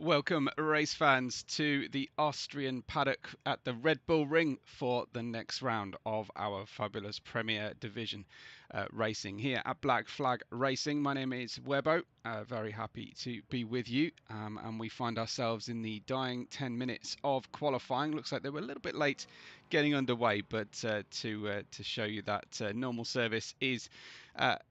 Welcome, race fans, to the Austrian paddock at the Red Bull Ring for the next round of our fabulous Premier Division racing here at Black Flag Racing. My name is Webbo. Very happy to be with you, and we find ourselves in the dying 10 minutes of qualifying. Looks like they were a little bit late getting underway, but to show you that normal service is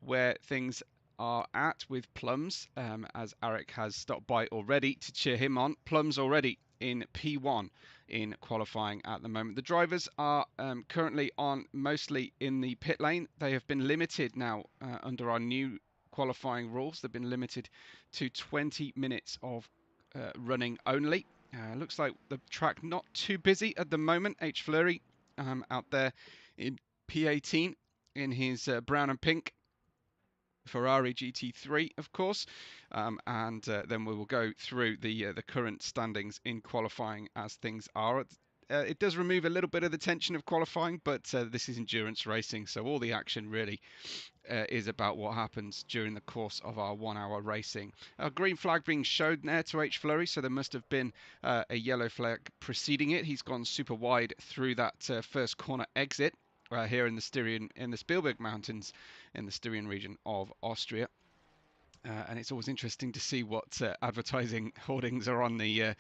where things are at with Plums, as Eric has stopped by already to cheer him on. Plums already in P1 in qualifying at the moment. The drivers are currently on mostly in the pit lane. They have been limited now under our new qualifying rules. They've been limited to 20 minutes of running only. Looks like the track not too busy at the moment. H. Fleury out there in P18 in his brown and pink Ferrari GT3, of course, and then we will go through the current standings in qualifying as things are. It does remove a little bit of the tension of qualifying, but this is endurance racing, so all the action really is about what happens during the course of our 1 hour racing. A green flag being shown there to H. Fleury, so there must have been a yellow flag preceding it. He's gone super wide through that first corner exit. Here in the Spielberg Mountains, in the Styrian region of Austria, and it's always interesting to see what advertising hoardings are on the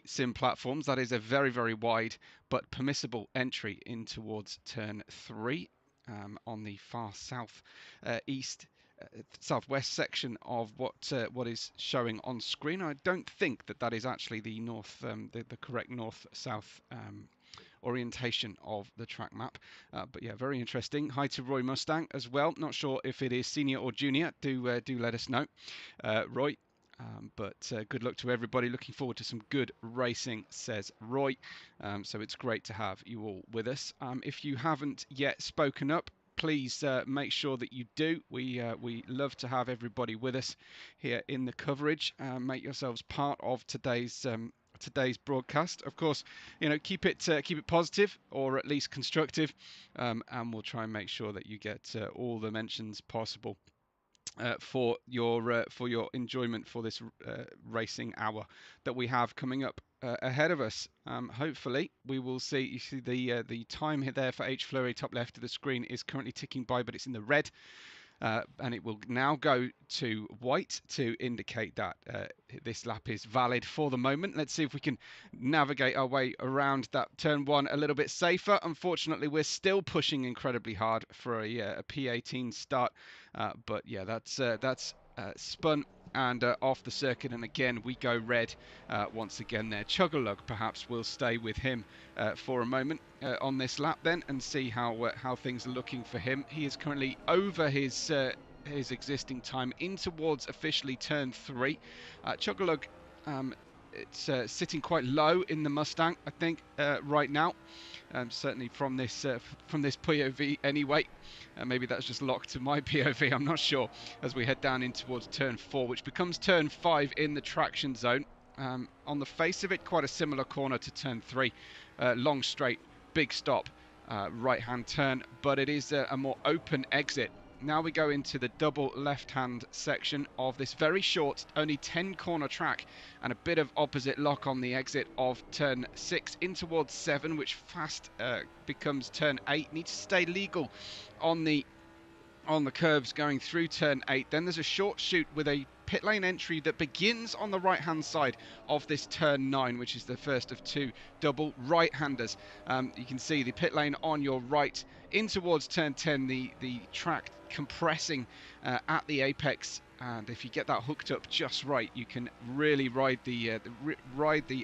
sim platforms. That is a very, very wide but permissible entry in towards turn 3 on the far south east. Southwest section of what is showing on screen. I don't think that is actually the north, the correct north-south orientation of the track map, but yeah, very interesting. Hi to Roy Mustang as well. Not sure if it is senior or junior. Do let us know, Roy. But good luck to everybody. Looking forward to some good racing, says Roy. So it's great to have you all with us. If you haven't yet spoken up, please make sure that you do. We love to have everybody with us here in the coverage. Make yourselves part of today's broadcast. Of course, keep it positive, or at least constructive, and we'll try and make sure that you get all the mentions possible for your enjoyment for this racing hour that we have coming up ahead of us. Hopefully we will see. You see the time there for H. Fleury, top left of the screen, is currently ticking by, but it's in the red. And it will now go to white to indicate that this lap is valid for the moment. Let's see if we can navigate our way around that turn 1 a little bit safer. Unfortunately, we're still pushing incredibly hard for a P18 start, but yeah, that's spun and off the circuit, and again we go red once again there. Chuggalug perhaps will stay with him for a moment on this lap then, and see how things are looking for him. He is currently over his existing time in towards officially turn 3. Chuggalug, it's sitting quite low in the Mustang, I think, right now. Certainly from this POV anyway. Maybe that's just locked to my POV, I'm not sure, as we head down in towards turn 4, which becomes turn 5 in the traction zone. On the face of it, quite a similar corner to turn 3. Long straight, big stop, right-hand turn, but it is a more open exit. Now we go into the double left-hand section of this very short, only 10-corner track, and a bit of opposite lock on the exit of turn 6 in towards 7, which fast becomes turn 8. Need to stay legal on the curves going through turn 8. Then there's a short shoot with a pit lane entry that begins on the right hand side of this turn 9, which is the first of 2 double right-handers. You can see the pit lane on your right in towards turn 10, the track compressing at the apex, and if you get that hooked up just right, you can really ride the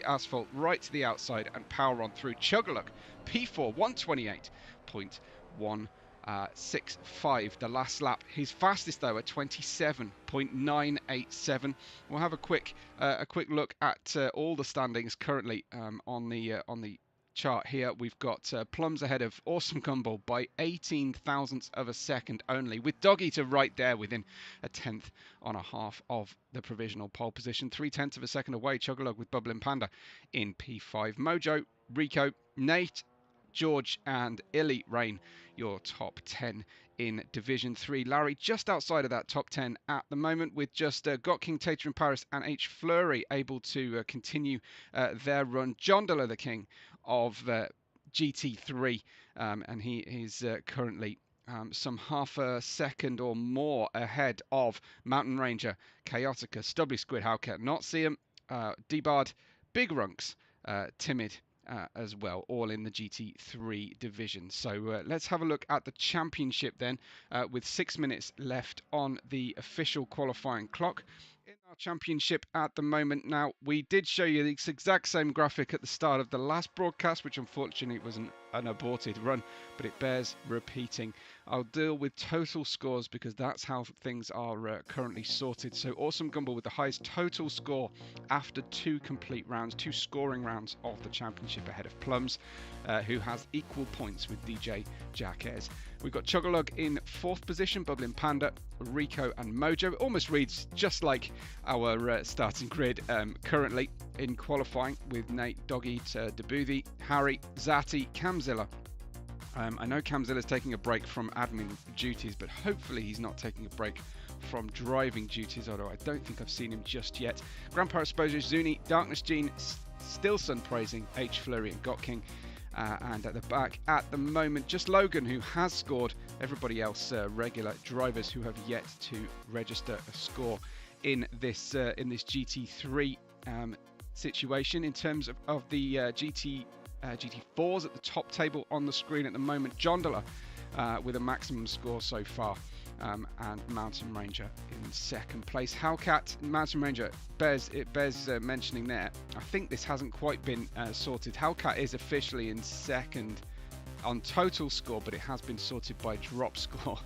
asphalt right to the outside and power on through. Chuggalug P4 128.165 the last lap. His fastest though at 27.987. We'll have a quick look at all the standings currently on the chart here. We've got Plums ahead of Awesome Gumball by 18 thousandths of a second only, with Doggy to right there within a tenth on a half of the provisional pole position. 3/10 of a second away, Chuggalug with Bubbling Panda in P5. Mojo, Rico, Nate, George and Illy Rain, your top 10 in Division 3. Larry just outside of that top 10 at the moment, with just Gautier-Thornton in Paris and H. Fleury able to continue their run. Jondala, the king of GT3, and he is currently some half a second or more ahead of Mountain Ranger, Chaotica, Stubbly Squid, Howcat, Not See Him, D-Bard, Big Runks, Timid as well, all in the GT3 division. So let's have a look at the championship then, with 6 minutes left on the official qualifying clock. In our championship at the moment now, we did show you this exact same graphic at the start of the last broadcast, which unfortunately was an aborted run, but it bears repeating. I'll deal with total scores because that's how things are currently sorted. So Awesome Gumball with the highest total score after 2 complete rounds, 2 scoring rounds of the championship, ahead of Plums, who has equal points with DJ Jacquez. We've got Chuggalug in 4th position, Bubbling Panda, Rico and Mojo. It almost reads just like our starting grid currently in qualifying, with Nate, Doggy, Debuthi, Harry, Zati, Camzilla. I know Camzilla's taking a break from admin duties, but hopefully he's not taking a break from driving duties, although I don't think I've seen him just yet. Grandpa Exposure, Zuni, Darkness Gene, still sun praising, H. Fleury and Got King. And at the back at the moment, just Logan, who has scored. Everybody else regular drivers who have yet to register a score in this GT3 situation. In terms of the GT4s at the top table on the screen at the moment, Jondala with a maximum score so far, and Mountain Ranger in 2nd place. Howcat, Mountain Ranger, bears mentioning there. I think this hasn't quite been sorted. Howcat is officially in 2nd on total score, but it has been sorted by drop score.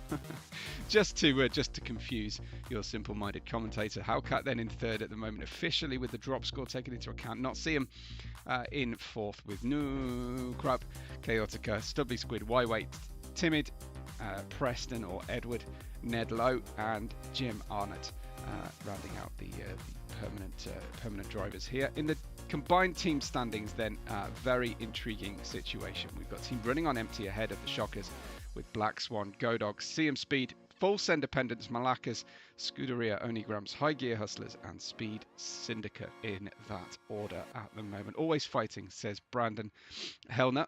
just to confuse your simple-minded commentator. Howcat then in 3rd at the moment, officially with the drop score taken into account. Not See Him in 4th with No Crap, Chaotica, Stubbly Squid, Wyweight, Timid, Preston or Edward, Ned Lowe and Jim Arnott, rounding out the permanent drivers here. In the combined team standings then, very intriguing situation. We've got Team Running on Empty ahead of the Shockers, with Black Swan, Go Dogs, CM Speed, Full Send Dependence, Malakas, Scuderia, Onigrams, High Gear Hustlers and Speed Syndicate in that order at the moment. Always fighting, says Brandon Hellner.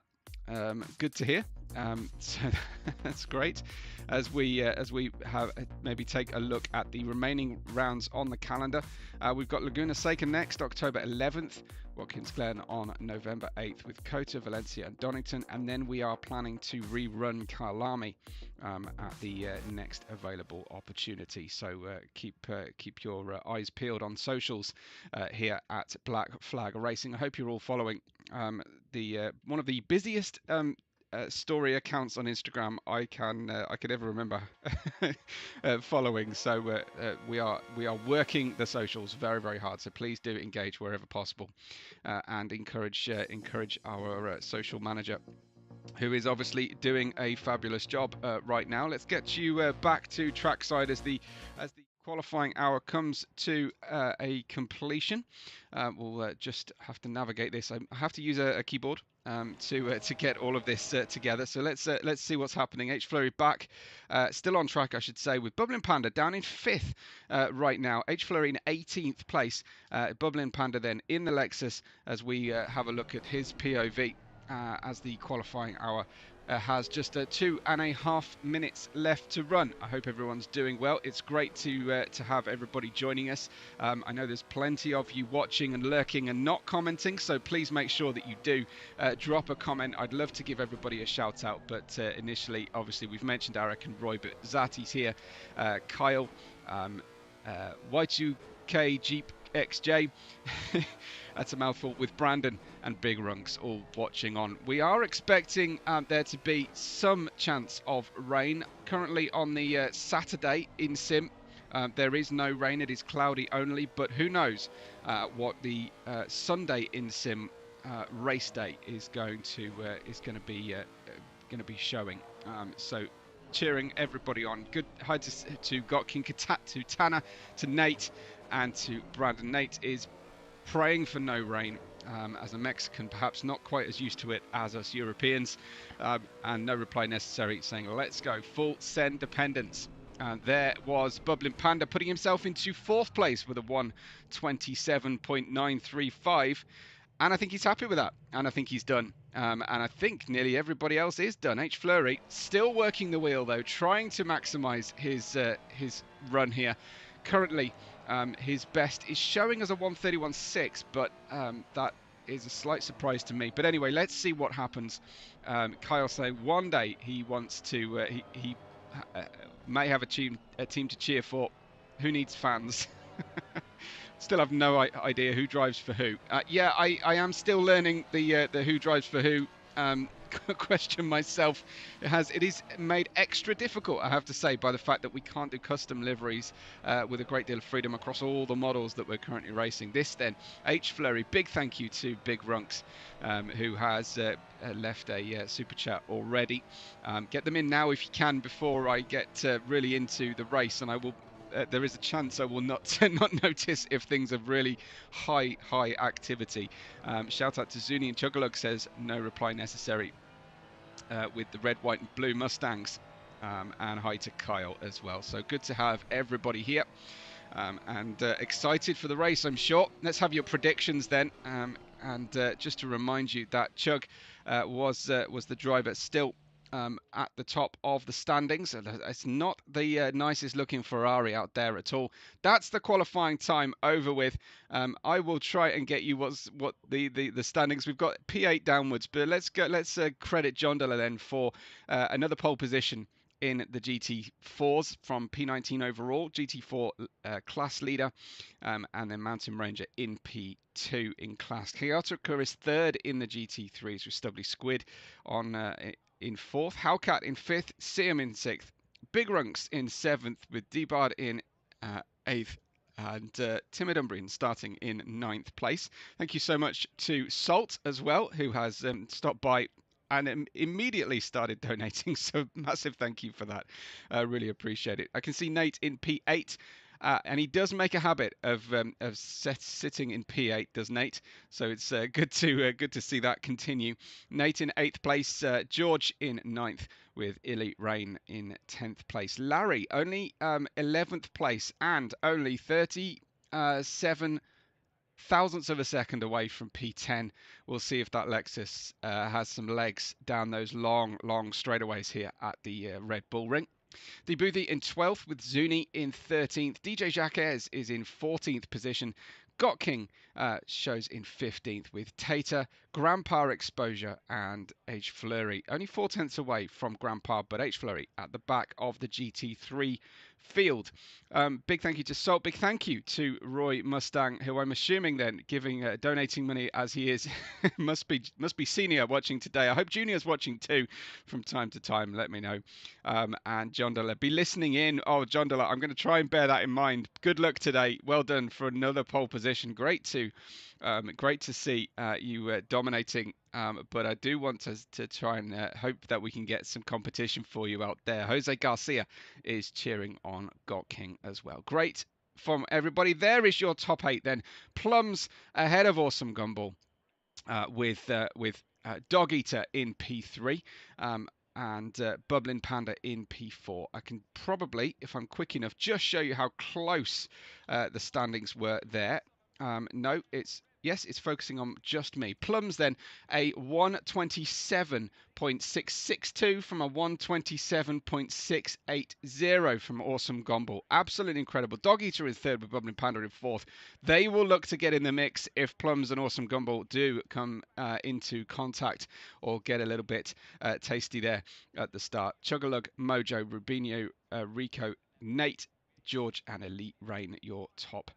Good to hear. So that's great. As we have maybe take a look at the remaining rounds on the calendar, we've got Laguna Seca next, October 11th, Watkins Glen on November 8th, with Kota, Valencia and Donington, and then we are planning to rerun Kyalami at the next available opportunity. So keep your eyes peeled on socials here at Black Flag Racing. I hope you're all following the one of the busiest story accounts on Instagram I could ever remember following. So we are working the socials very, very hard. So please do engage wherever possible, and encourage our social manager, who is obviously doing a fabulous job right now. Let's get you back to trackside as the qualifying hour comes to a completion. We'll just have to navigate this. I have to use a keyboard to get all of this together. So let's see what's happening. H. Fleury back, still on track, I should say, with Bubbling Panda down in 5th right now. H. Fleury in 18th place. Bubbling Panda then in the Lexus as we have a look at his POV as the qualifying hour has just 2.5 minutes left to run. I hope everyone's doing well. It's great to have everybody joining us. I know there's plenty of you watching and lurking and not commenting, so please make sure that you do drop a comment. I'd love to give everybody a shout out, but initially, obviously, we've mentioned Eric and Roy, but Zati's here, Kyle, Y2K Jeep XJ, that's a mouthful, with Brandon and Big Runks all watching on. We are expecting there to be some chance of rain. Currently on the Saturday in Sim, there is no rain. It is cloudy only, but who knows what the Sunday in Sim race day is going to be showing. So cheering everybody on. Good hi to Gotkin, to Tanner, to Nate, and to Brandon. Nate is praying for no rain as a Mexican, perhaps not quite as used to it as us Europeans. And no reply necessary, saying let's go full send dependence. And there was Bubbling Panda putting himself into 4th place with a 1:27.935. And I think he's happy with that. And I think he's done. And I think nearly everybody else is done. H. Fleury still working the wheel, though, trying to maximise his run here. Currently, his best is showing as a 1:31.6, but that is a slight surprise to me. But anyway, let's see what happens. Kyle saying one day he wants to, he may have a team to cheer for. Who needs fans? Still have no idea who drives for who. Yeah, I am still learning the who drives for who question myself. It is made extra difficult, I have to say, by the fact that we can't do custom liveries with a great deal of freedom across all the models that we're currently racing. This then, H. Fleury, big thank you to Big Runks, who has left a super chat already. Get them in now if you can before I get really into the race, and I will. There is a chance I will not notice if things are really high activity. Shout out to Zuni and Chugalug says no reply necessary with the red, white and blue Mustangs, and hi to Kyle as well. So good to have everybody here, and excited for the race, I'm sure. Let's have your predictions then, and just to remind you that Chug was the driver still at the top of the standings. It's not the nicest looking Ferrari out there at all. That's the qualifying time over with. I will try and get you what the standings. We've got P8 downwards, but let's credit John Della then for another pole position in the GT4s from P19 overall, GT4 class leader, and then Mountain Ranger in P2 in class. Chaotica is 3rd in the GT3s with Stubbly Squid on in 4th, Hellcat in 5th, Siam in 6th, Big Runks in 7th with D-Bard in 8th, and Timid Umbrian starting in 9th place. Thank you so much to Salt as well, who has stopped by and immediately started donating, so massive thank you for that. Really appreciate it. I can see Nate in P8. And he does make a habit of sitting in P8, does Nate? So it's good to see that continue. Nate in 8th place, George in 9th, with Illy Rain in 10th place. Larry only 11th place and only 37 thousandths of a second away from P10. We'll see if that Lexus has some legs down those long straightaways here at the Red Bull Ring. Debuthi in 12th with Zuni in 13th. DJ Jacques is in 14th position. Got King shows in 15th with Tater, Grandpa Exposure and H. Fleury. Only 4 tenths away from Grandpa, but H. Fleury at the back of the GT3 field. Big thank you to Salt. Big thank you to Roy Mustang, who I'm assuming then donating money as he is. must be senior watching today. I hope junior's watching too from time to time. Let me know. And John Della, be listening in. Oh, John Della, I'm going to try and bear that in mind. Good luck today. Well done for another pole position. Great to see you dominating. But I do want to try and hope that we can get some competition for you out there. Jose Garcia is cheering on Got King as well. Great from everybody. There is your top 8 then. Plums ahead of Awesome Gumball with Dog Eater in P3. And Bubbling Panda in P4. I can probably, if I'm quick enough, just show you how close the standings were there. No, it's focusing on just me. Plums then a 1:27.662 from a 1:27.680 from Awesome Gomble. Absolutely incredible. Dog Eater is 3rd with Bubbling Panda in 4th. They will look to get in the mix if Plums and Awesome Gumble do come into contact or get a little bit tasty there at the start. Chugalug, Mojo, Rubinho, Rico, Nate, George and Elite Rain, your top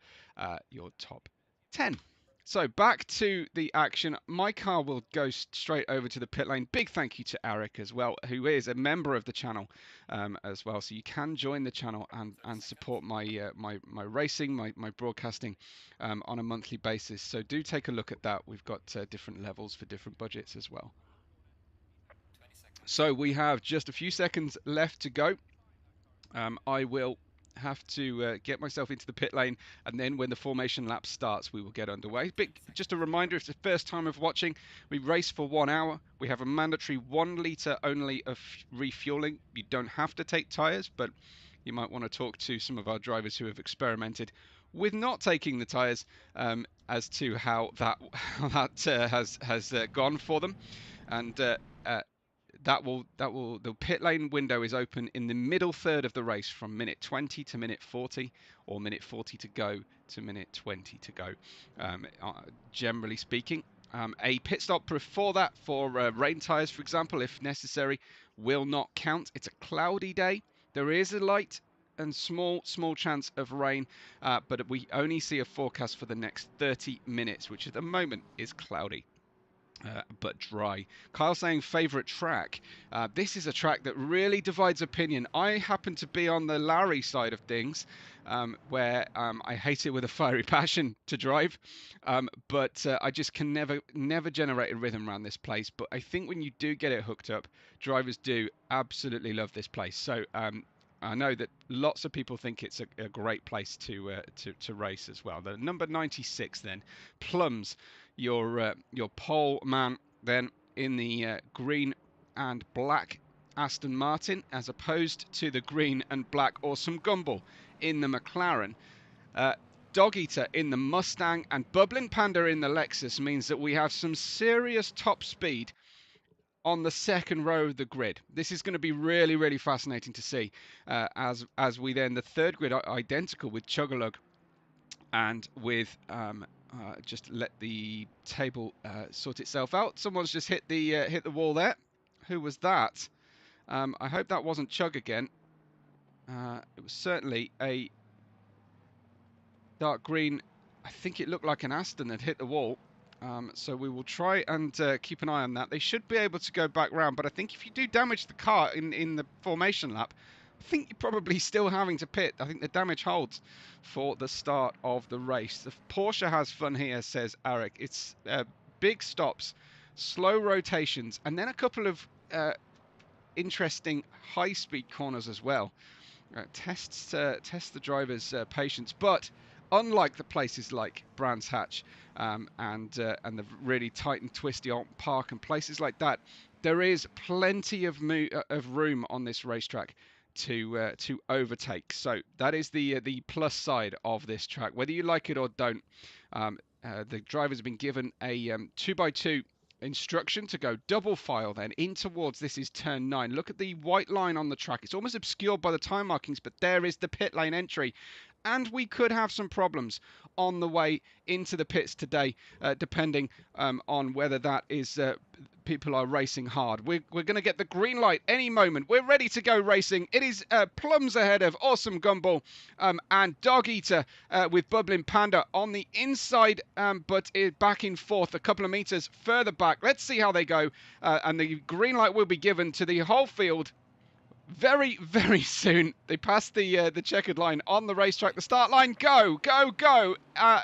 10. So back to the action. My car will go straight over to the pit lane. Big thank you to Eric as well, who is a member of the channel as well. So you can join the channel and support my my racing, my broadcasting on a monthly basis. So do take a look at that. We've got different levels for different budgets as well. So we have just a few seconds left to go. I will have to get myself into the pit lane, and then when the formation lap starts, we will get underway. But just a reminder, if it's the first time of watching, we race for 1 hour. We have a mandatory 1 litre only of refueling. You don't have to take tyres, but you might want to talk to some of our drivers who have experimented with not taking the tyres as to how that has gone for them. And the pit lane window is open in the middle third of the race from minute 20 to minute 40, or minute 40 to go to minute 20 to go, generally speaking. A pit stop before that for rain tyres, for example, if necessary, will not count. It's a cloudy day. There is a light and small chance of rain, but we only see a forecast for the next 30 minutes, which at the moment is cloudy. But dry. Kyle saying favourite track. This is a track that really divides opinion. I happen to be on the Larry side of things, where I hate it with a fiery passion to drive, but I just can never generate a rhythm around this place. But I think when you do get it hooked up, drivers do absolutely love this place. So I know that lots of people think it's a great place to race as well. The number 96 then, Plums, your pole man then in the green and black Aston Martin, as opposed to the green and black Awesome Gumball in the McLaren. Dog Eater in the Mustang and Bubbling Panda in the Lexus means that we have some serious top speed on the second row of the grid. This is going to be really fascinating to see, as we then, the third grid identical with Chug-a-Lug and with just let the table sort itself out. Someone's just hit the wall there. Who was that? I hope that wasn't Chug again. It was certainly a dark green. I think it looked like an Aston that hit the wall. So we will try and keep an eye on that. They should be able to go back round, but I think if you do damage the car in the formation lap, I think you're probably still having to pit. I think the damage holds for the start of the race. The Porsche has fun here, says Eric. It's big stops, slow rotations, and then a couple of interesting high-speed corners as well. Test the driver's patience, but unlike the places like Brands Hatch and the really tight and twisty Alton Park and places like that, there is plenty of room on this racetrack to overtake. So that is the plus side of this track, whether you like it or don't. The drivers have been given a 2x2 instruction to go double file then in towards, this is turn 9. Look at the white line on the track. It's almost obscured by the time markings, but there is the pit lane entry. And we could have some problems on the way into the pits today, depending on whether that is people are racing hard. We're going to get the green light any moment. We're ready to go racing. It is Plums ahead of Awesome Gumball and Dog Eater with Bubbling Panda on the inside, but back in fourth, a couple of meters further back. Let's see how they go. And the green light will be given to the whole field very soon. They pass the checkered line on the racetrack. The start line, go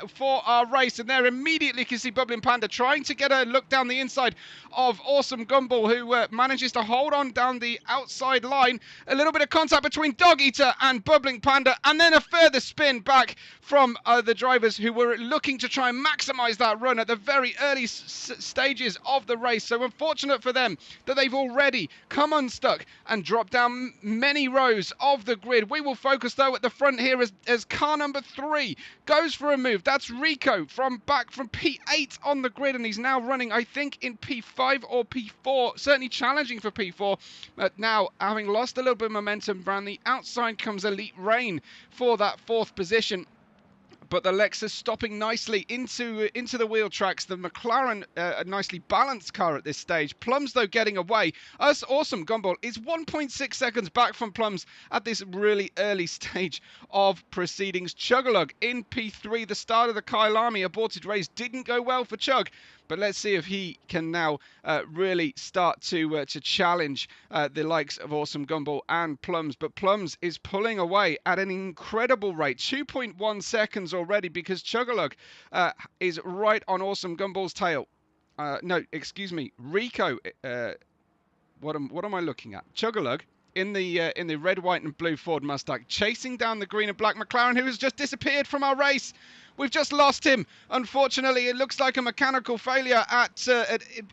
for our race, and there immediately you can see Bubbling Panda trying to get a look down the inside of Awesome Gumball, who manages to hold on down the outside line. A little bit of contact between Dog Eater and Bubbling Panda, and then a further spin back from the drivers who were looking to try and maximize that run at the very early stages of the race. So unfortunate for them that they've already come unstuck and dropped down many rows of the grid. We will focus though at the front here as car number 3 goes for a move. That's Rico from P8 on the grid, and he's now running, I think, in P5 or P4, certainly challenging for P4, but now having lost a little bit of momentum. Around the outside comes Elite Rain for that 4th position. But the Lexus stopping nicely into the wheel tracks. The McLaren, a nicely balanced car at this stage. Plums, though, getting away. Awesome Gumball is 1.6 seconds back from Plums at this really early stage of proceedings. Chug-a-Lug in P3. The start of the Kyalami aborted race didn't go well for Chug. But let's see if he can now really start to challenge the likes of Awesome Gumball and Plums. But Plums is pulling away at an incredible rate, 2.1 seconds already, because Chug-a-Lug is right on Awesome Gumball's tail. No, excuse me, Rico. What am I looking at? Chug-a-Lug in the red, white and blue Ford Mustang, chasing down the green and black McLaren, who has just disappeared from our race. We've just lost him. Unfortunately, it looks like a mechanical failure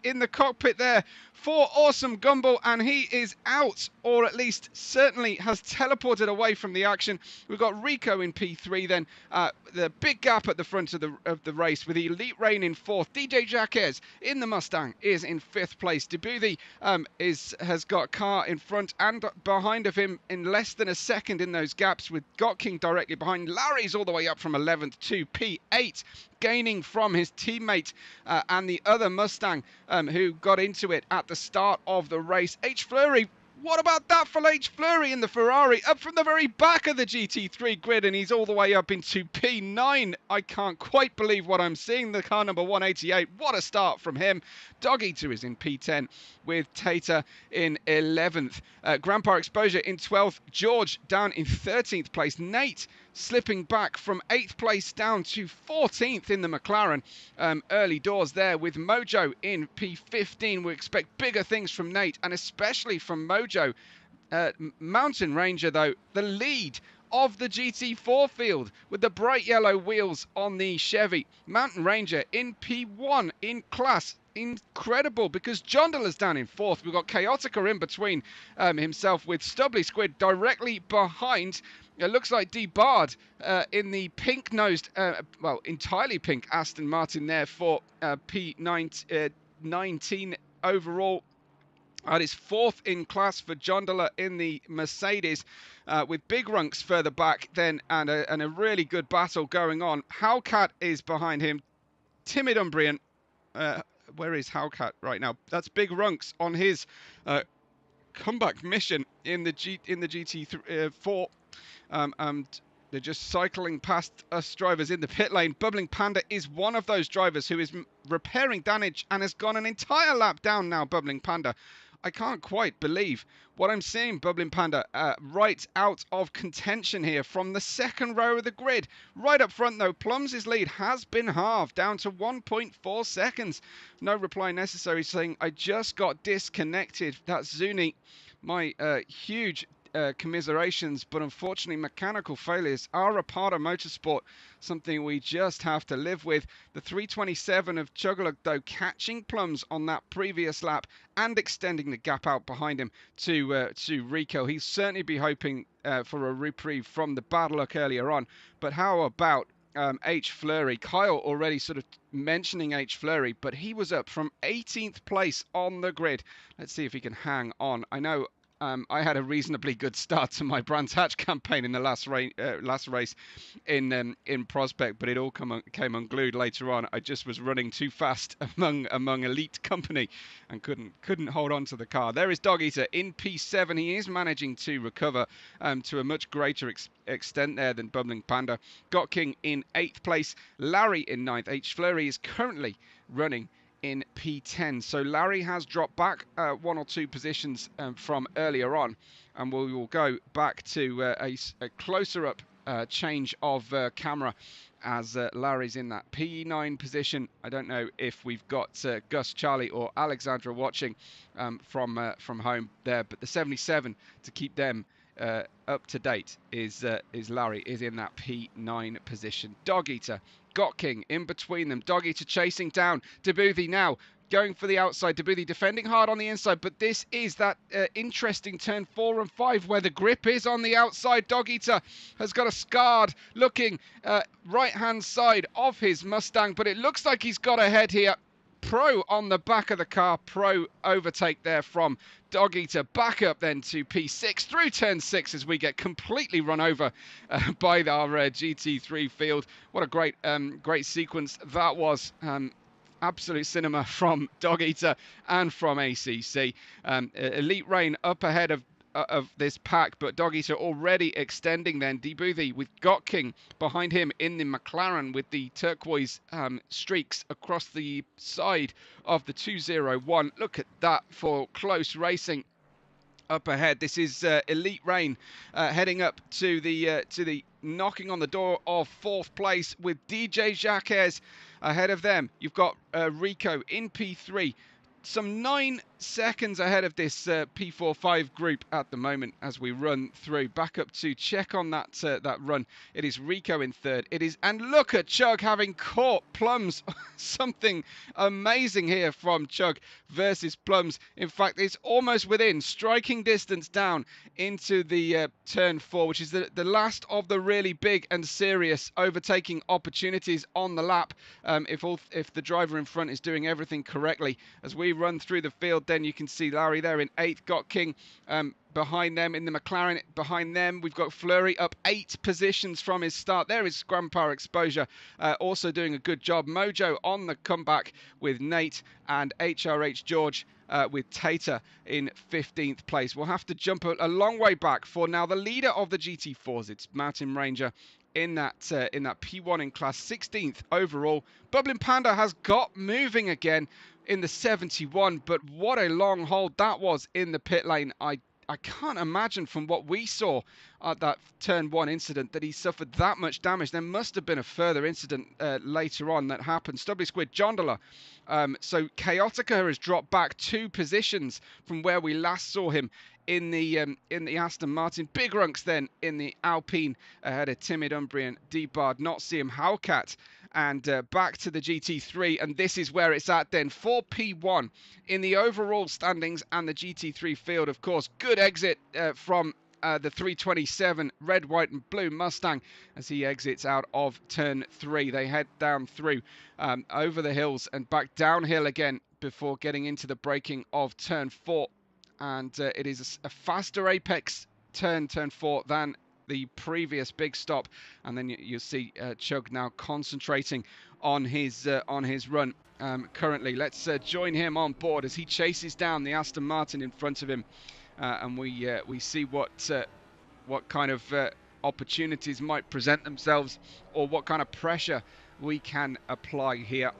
in the cockpit there for Awesome Gumball, and he is out, or at least certainly has teleported away from the action. We've got Rico in P3 then, the big gap at the front of the race with Elite Rain in 4th. DJ Jacques in the Mustang is in 5th place. Debuthi has got a car in front and behind of him in less than a second in those gaps, with Got King directly behind. Larry's all the way up from 11th to P8, gaining from his teammate and the other Mustang who got into it at the start of the race. H. Fleury, what about that for H. Fleury in the Ferrari, up from the very back of the GT3 grid, and he's all the way up into P9. I can't quite believe what I'm seeing. The car number 188, what a start from him. Dog Eater is in P10 with Tater in 11th. Grandpa Exposure in 12th. George down in 13th place. Nate slipping back from 8th place down to 14th in the McLaren. Early doors there with Mojo in P15. We expect bigger things from Nate, and especially from Mojo. Mountain Ranger, though, the lead of the GT4 field with the bright yellow wheels on the Chevy. Mountain Ranger in P1 in class. Incredible, because Jondala's down in 4th. We've got Chaotica in between himself, with Stubbly Squid directly behind. It looks like D-Bard in the pink-nosed, well, entirely pink Aston Martin there for P19 overall. That is 4th in class for Jondala in the Mercedes, with Big Runks further back then, and a really good battle going on. Howcat is behind him. Timid Umbrian. Where is Howcat right now? That's Big Runks on his comeback mission in the GT4. And they're just cycling past us drivers in the pit lane. Bubbling Panda is one of those drivers who is repairing damage and has gone an entire lap down now, Bubbling Panda. I can't quite believe what I'm seeing. Bubbling Panda right out of contention here from the second row of the grid. Right up front, though, Plums' lead has been halved down to 1.4 seconds. No reply necessary, saying, I just got disconnected. That's Zuni. My huge commiserations, but unfortunately mechanical failures are a part of motorsport, something we just have to live with. The 327 of Chuggalug, though, catching Plums on that previous lap and extending the gap out behind him to Rico. He'll certainly be hoping for a reprieve from the bad luck earlier on. But how about H. Fleury? Kyle already sort of mentioning H. Fleury, but he was up from 18th place on the grid. Let's see if he can hang on. I know I had a reasonably good start to my Brands Hatch campaign in the last race in Prospect, but it all came unglued later on. I just was running too fast among elite company and couldn't hold on to the car. There is Dog Eater in P7. He is managing to recover to a much greater extent there than Bubbling Panda. Got King in 8th place. Larry in 9th. H. Fleury is currently running in P10. So Larry has dropped back 1 or 2 positions from earlier on, and we will go back to a closer up change of camera as Larry's in that P9 position. I don't know if we've got Gus, Charlie or Alexandra watching from home there, but the 77 to keep them up to date is Larry is in that P9 position. Dog Eater, Got King in between them. Dog Eater chasing down Debuthi now, going for the outside. Debuthi defending hard on the inside, but this is that interesting turn 4 and 5 where the grip is on the outside. Dog Eater has got a scarred looking right hand side of his Mustang, but it looks like he's got ahead here. Pro on the back of the car. Pro overtake there from Dog Eater. Back up then to P6 through turn 6 as we get completely run over by our GT3 field. What a great sequence that was. Absolute cinema from Dog Eater and from ACC. Elite Rain up ahead of this pack, but Dog Eater already extending then. Debuthi with Got King behind him in the McLaren with the turquoise streaks across the side of the 201. Look at that for close racing up ahead. This is Elite Rain heading up to the knocking on the door of 4th place with DJ Jacques ahead of them. You've got Rico in P3. some 9 seconds ahead of this P45 group at the moment as we run through. Back up to check on that that run. It is Rico in third. It is, and look at Chug having caught Plums. Something amazing here from Chug versus Plums. In fact, it's almost within striking distance down into the turn 4, which is the last of the really big and serious overtaking opportunities on the lap. If the driver in front is doing everything correctly. As we run through the field, then you can see Larry there in 8th, got King behind them in the McLaren. Behind them, we've got Fleury up 8 positions from his start. There is Grand Power Exposure also doing a good job. Mojo on the comeback with Nate, and HRH George with Tater in 15th place. We'll have to jump a long way back for now the leader of the GT4s. It's Mountain Ranger in that P1 in class, 16th overall. Bubbling Panda has got moving again in the 71, but what a long hold that was in the pit lane. I can't imagine from what we saw at that turn 1 incident that he suffered that much damage. There must have been a further incident later on that happened. Stubbly Squid Jondola. So Chaotica has dropped back 2 positions from where we last saw him in the Aston Martin. Big Runks then in the Alpine ahead of Timid Umbrian, D-Bard, Not See Him, Howcat, and back to the GT3, and this is where it's at then for P1 in the overall standings and the GT3 field. Of course, good exit from the 327 red, white and blue Mustang as he exits out of turn 3. They head down through over the hills and back downhill again before getting into the braking of turn 4. And it is a faster apex turn 4 than the previous big stop. And then you'll see Chug now concentrating on his run currently. Let's join him on board as he chases down the Aston Martin in front of him, and we see what kind of opportunities might present themselves, or what kind of pressure we can apply here.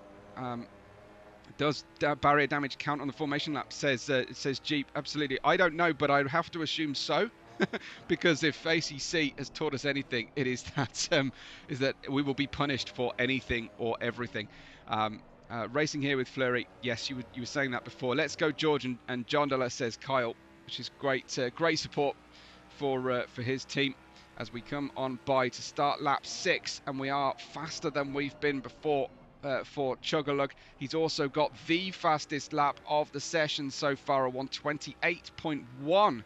Does barrier damage count on the formation lap? Says Jeep. Absolutely. I don't know, but I have to assume so, because if ACC has taught us anything, it is that we will be punished for anything or everything. Racing here with Fleury. Yes, you were saying that before. Let's go, George and Jondola, says Kyle, which is great. Great support for his team as we come on by to start lap 6, and we are faster than we've been before. For Chugalug. He's also got the fastest lap of the session so far, a 1:28.1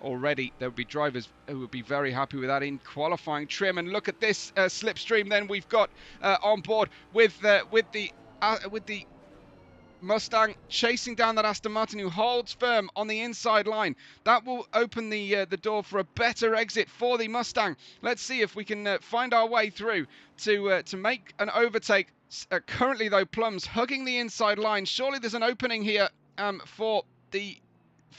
already. There will be drivers who would be very happy with that in qualifying trim. And look at this slipstream then we've got on board with the Mustang chasing down that Aston Martin, who holds firm on the inside line. That will open the door for a better exit for the Mustang. Let's see if we can find our way through to make an overtake. Currently, though, Plums hugging the inside line. Surely there's an opening here for the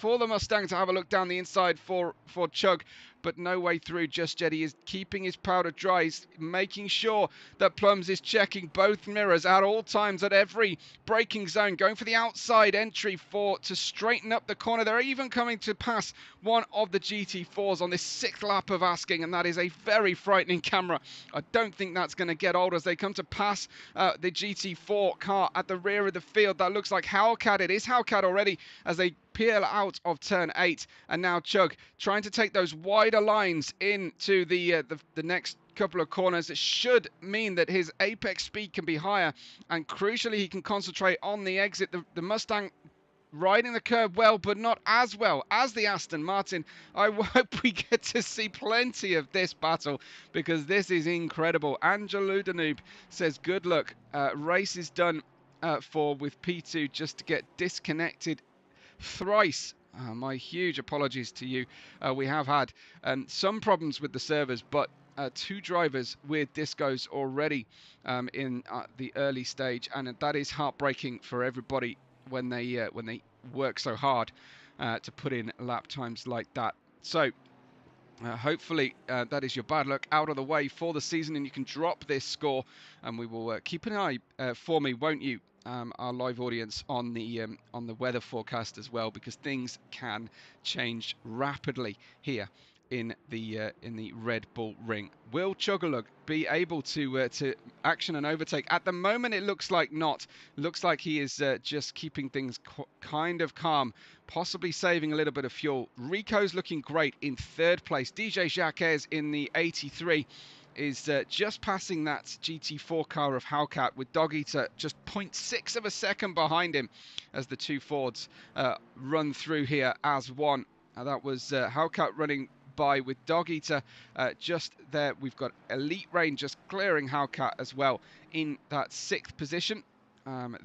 Mustang to have a look down the inside for Chug, but no way through just yet. He is keeping his powder dry. He's making sure that Plums is checking both mirrors at all times, at every braking zone, going for the outside entry to straighten up the corner. They're even coming to pass one of the GT4s on this 6th lap of asking, and that is a very frightening camera. I don't think that's going to get old as they come to pass the GT4 car at the rear of the field. That looks like Howcat. It is Howcat already as they peel out of turn 8, and now Chug trying to take those wider lines into the next couple of corners. It should mean that his apex speed can be higher, and crucially he can concentrate on the exit. The Mustang riding the curve well, but not as well as the Aston Martin. I hope we get to see plenty of this battle, because this is incredible. Angelo Danube says good luck. Race is done with P2 just to get disconnected thrice. My huge apologies to you. We have had some problems with the servers, but 2 drivers with discos already in the early stage, and that is heartbreaking for everybody when they work so hard to put in lap times like that. So hopefully that is your bad luck out of the way for the season, and you can drop this score, and we will keep an eye for me, won't you? Our live audience on the weather forecast as well, because things can change rapidly here in the Red Bull Ring. Will Chuggerlug be able to action and overtake? At the moment, it looks like not. Looks like he is just keeping things kind of calm, possibly saving a little bit of fuel. Rico's looking great in third place. DJ Jacques in the 83 is just passing that GT4 car of Haukat, with Dog Eater just 0.6 of a second behind him as the two Fords run through here as one. That was Haukat running by with Dog Eater just there. We've got Elite Rain just clearing Haukat as well in that 6th position.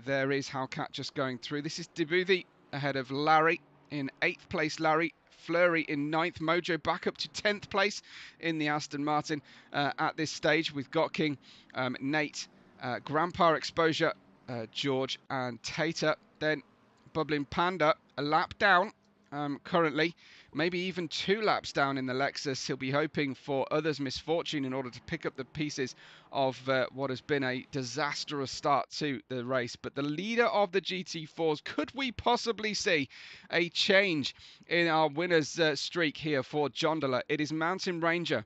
There is Haukat just going through. This is Debuthi ahead of Larry in 8th place. Larry Fleury in 9th. Mojo back up to 10th place in the Aston Martin at this stage, with Got King, Nate, Grandpa Exposure, George and Tater. Then Bubbling Panda a lap down currently, maybe even 2 laps down in the Lexus. He'll be hoping for others' misfortune in order to pick up the pieces of what has been a disastrous start to the race. But the leader of the GT4s, could we possibly see a change in our winners streak here for Jondola? It is Mountain Ranger,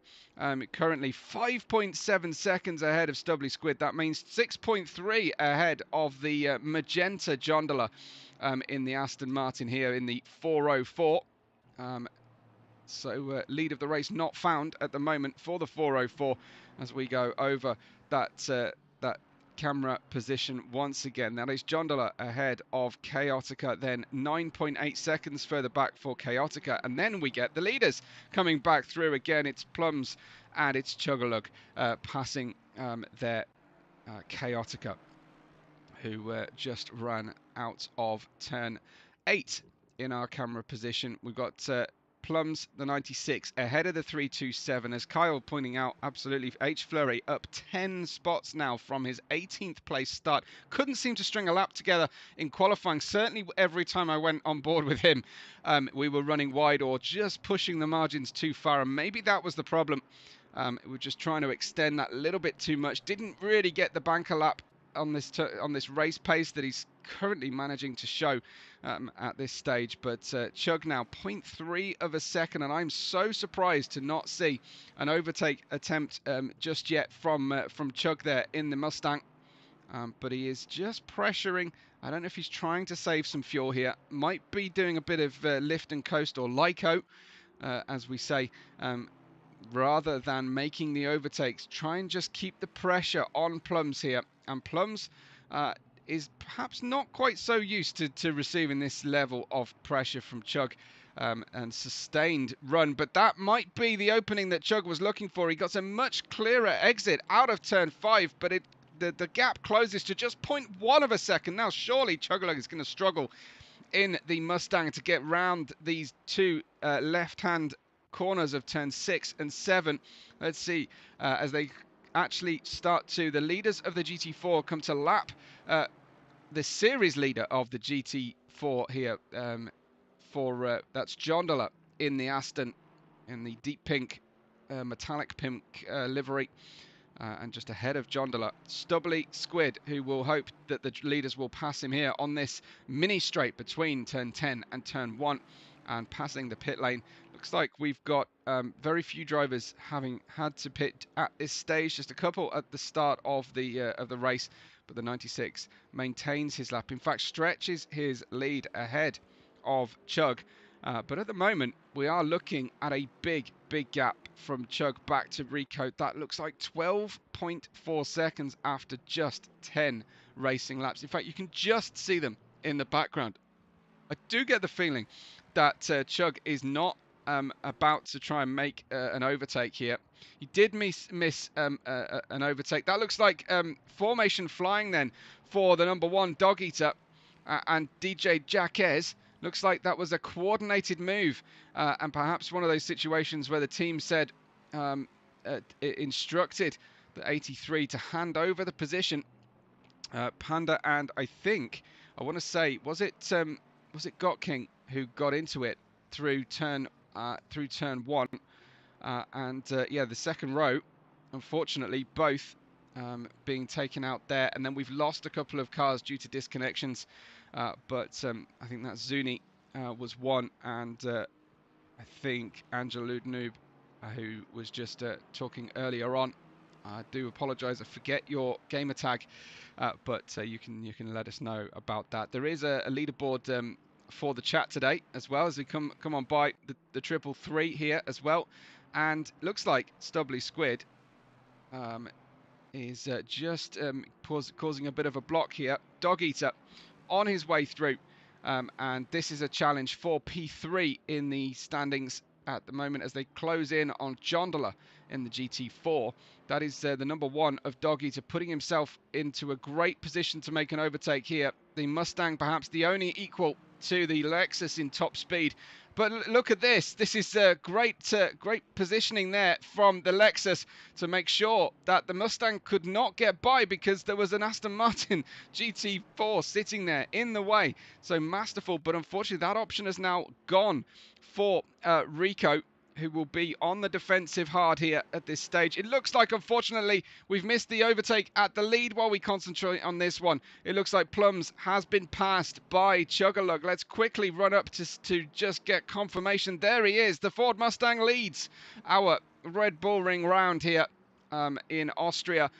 currently 5.7 seconds ahead of Stubbly Squid. That means 6.3 ahead of the Magenta Jondola in the Aston Martin here in the 404. So lead of the race not found at the moment for the 404 as we go over that that camera position once again. That is Jondola ahead of Chaotica, then 9.8 seconds further back for Chaotica, and then we get the leaders coming back through again. It's Plums and it's Chuggerlug passing their Chaotica, who just ran out of turn 8 in our camera position. We've got Plums, the 96, ahead of the 327, as Kyle pointing out, absolutely. H. Fleury up 10 spots now from his 18th place start. Couldn't seem to string a lap together in qualifying. Certainly every time I went on board with him, we were running wide or just pushing the margins too far, and maybe that was the problem. We're just trying to extend that a little bit too much. Didn't really get the banker lap on this race pace that he's currently managing to show at this stage. But Chug now 0.3 of a second, and I'm so surprised to not see an overtake attempt just yet from Chug there in the Mustang. But he is just pressuring. I don't know if he's trying to save some fuel here. Might be doing a bit of lift and coast, or LICO, as we say, rather than making the overtakes. Try and just keep the pressure on Plums here. And Plums is perhaps not quite so used to receiving this level of pressure from Chug and sustained run. But that might be the opening that Chug was looking for. He got a much clearer exit out of turn 5, but the gap closes to just 0.1 of a second. Now surely Chuggerlug is going to struggle in the Mustang to get round these two left-hand corners of turn 6 and 7. Let's see as they actually start to, the leaders of the GT4 come to lap the series leader of the GT4 here for that's Jondola in the Aston in the deep pink metallic pink livery, and just ahead of Jondola, Stubbly Squid, who will hope that the leaders will pass him here on this mini straight between turn 10 and turn 1 and passing the pit lane. Looks like we've got very few drivers having had to pit at this stage, just a couple at the start of the race, but the 96 maintains his lap. In fact, stretches his lead ahead of Chug. But at the moment, we are looking at a big gap from Chug back to Rico. That looks like 12.4 seconds after just 10 racing laps. In fact, you can just see them in the background. I do get the feeling that Chug is not about to try and make an overtake here. He did miss an overtake. That looks like formation flying then for the number 1 Dog Eater and DJ Jacques. Looks like that was a coordinated move and perhaps one of those situations where the team said, instructed the 83 to hand over the position. Panda and I think, I want to say, was it Got King who got into it through turn 1, and yeah, the second row, unfortunately, both being taken out there, and then we've lost a couple of cars due to disconnections, but I think that Zuni was one, and I think Angelud Noob who was just talking earlier on. I do apologise. I forget your gamer tag, but you can let us know about that. There is a leaderboard for the chat today as well, as we come on by the 333 here as well, and looks like Stubbly Squid is just causing a bit of a block here. Dog Eater on his way through, and this is a challenge for P3 in the standings at the moment as they close in on Jondola in the GT4. That is the number one of Dog Eater, putting himself into a great position to make an overtake here. The Mustang perhaps the only equal to the Lexus in top speed. But look at this. This is great positioning there from the Lexus to make sure that the Mustang could not get by, because there was an Aston Martin GT4 sitting there in the way. So masterful, but unfortunately that option is now gone for Rico, who will be on the defensive hard here at this stage. It looks like, unfortunately, we've missed the overtake at the lead while we concentrate on this one. It looks like Plums has been passed by Chuggalug. Let's quickly run up to just get confirmation. There he is. The Ford Mustang leads our Red Bull Ring round here in Austria,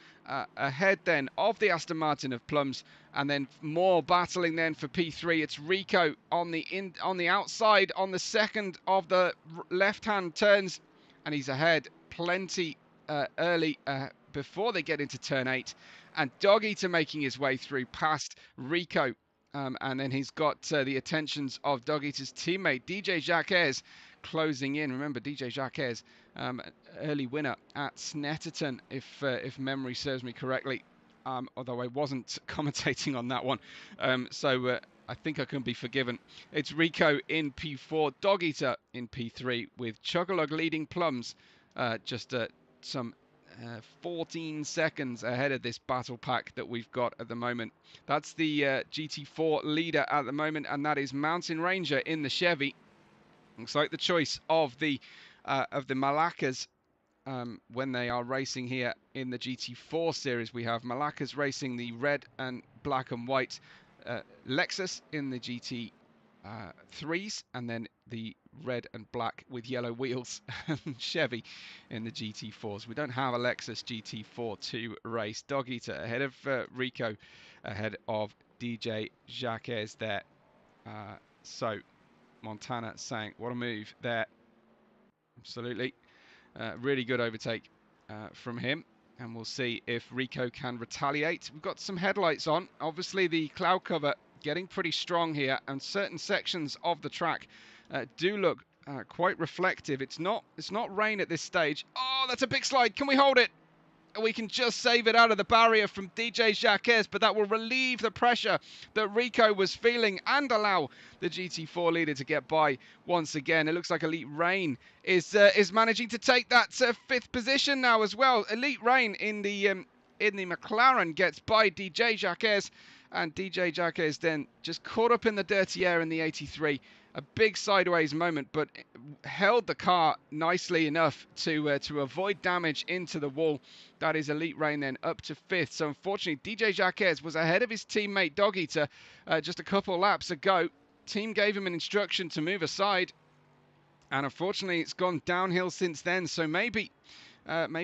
ahead then of the Aston Martin of Plums, and then more battling then for P3. It's Rico on the outside on the second of the left-hand turns, and he's ahead plenty early before they get into turn 8, and Dog Eater making his way through past Rico, and then he's got the attentions of Dog Eater's teammate DJ Jacques closing in. Remember, DJ Jacques, early winner at Snetterton, if memory serves me correctly, although I wasn't commentating on that one, so I think I can be forgiven. It's Rico in P4, Dog Eater in P3, with Chuggalug leading Plums just some 14 seconds ahead of this battle pack that we've got at the moment. That's the GT4 leader at the moment, and that is Mountain Ranger in the Chevy. Looks like the choice of the Malakas when they are racing here in the GT4 series. We have Malakas racing the red and black and white Lexus in the GT3s, and then the red and black with yellow wheels Chevy in the GT4s. We don't have a Lexus GT4 to race. Dog Eater ahead of Rico, ahead of DJ Jacques there. So Montana saying, what a move there. Absolutely. Really good overtake from him. And we'll see if Rico can retaliate. We've got some headlights on. Obviously, the cloud cover getting pretty strong here, and certain sections of the track do look quite reflective. It's not rain at this stage. Oh, that's a big slide. Can we hold it? We can just save it out of the barrier from DJ Jacques, but that will relieve the pressure that Rico was feeling and allow the GT4 leader to get by once again. It looks like Elite Rain is managing to take that 5th position now as well. Elite Rain in the McLaren gets by DJ Jacques, and DJ Jacques then just caught up in the dirty air in the 83. A big sideways moment, but held the car nicely enough to avoid damage into the wall. That is Elite Rain then up to 5th. So unfortunately, DJ Jacques was ahead of his teammate Dog Eater just a couple laps ago. Team gave him an instruction to move aside, and unfortunately, it's gone downhill since then. So maybe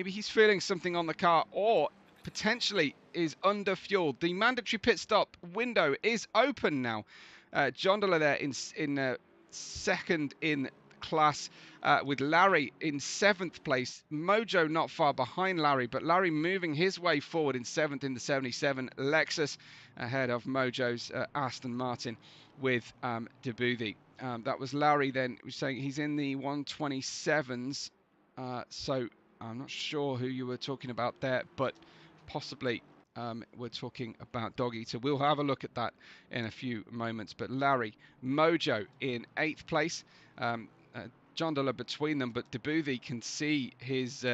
he's feeling something on the car, or potentially is under-fueled. The mandatory pit stop window is open now. Jondola there in 2nd in class, with Larry in 7th place. Mojo not far behind Larry, but Larry moving his way forward in 7th in the 77 Lexus, ahead of Mojo's Aston Martin with Debuthi. That was Larry then, was saying he's in the 127s, so I'm not sure who you were talking about there, but possibly we're talking about Dog Eater. We'll have a look at that in a few moments. But Larry, Mojo in 8th place. Jondola between them, but Debuthi can see his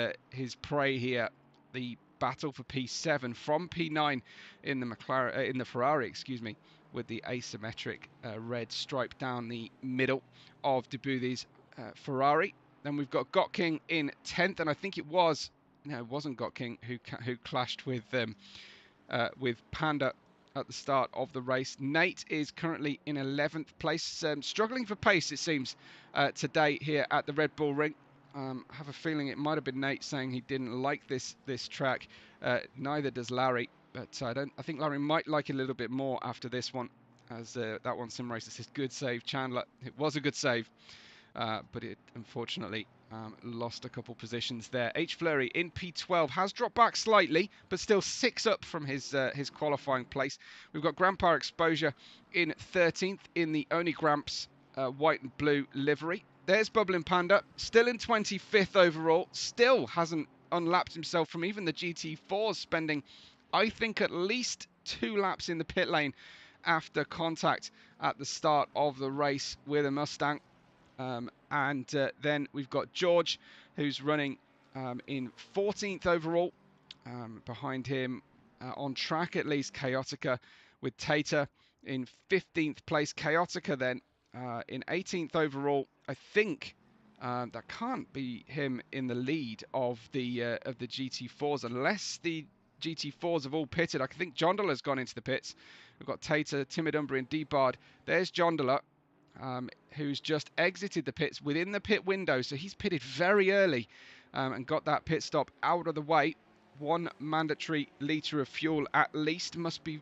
prey here. The battle for P7 from P9 in the McLaren, in the Ferrari, excuse me, with the asymmetric red stripe down the middle of Debuthi's Ferrari. Then we've got Got King in 10th, and I think it was. No, it wasn't Got King who clashed with Panda at the start of the race. Nate is currently in 11th place, struggling for pace, it seems, today here at the Red Bull Ring. I have a feeling it might have been Nate saying he didn't like this track. Neither does Larry, but I think Larry might like it a little bit more after this one, as that one Simracer says good save, Chandler. It was a good save, but it unfortunately lost a couple positions there. H. Fleury in P12 has dropped back slightly, but still 6 up from his qualifying place. We've got Grandpa Exposure in 13th in the Only Gramps white and blue livery. There's Bubbling Panda, still in 25th overall, still hasn't unlapped himself from even the GT4s, spending, I think, at least 2 laps in the pit lane after contact at the start of the race with a Mustang. Then we've got George, who's running in 14th overall. Behind him, on track at least, Chaotica with Tater in 15th place. Chaotica then in 18th overall. I think that can't be him in the lead of the GT4s, unless the GT4s have all pitted. I think Jondola's gone into the pits. We've got Tater, Timid Umbrian, D-Bard. There's Jondola, who's just exited the pits within the pit window. So he's pitted very early and got that pit stop out of the way. 1 mandatory litre of fuel at least must be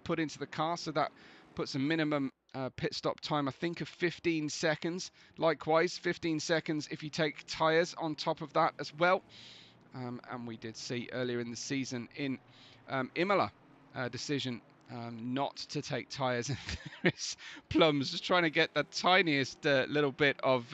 put into the car. So that puts a minimum pit stop time, I think, of 15 seconds. Likewise, 15 seconds if you take tyres on top of that as well. And we did see earlier in the season in Imola a decision not to take tyres. There is Plums just trying to get the tiniest little bit of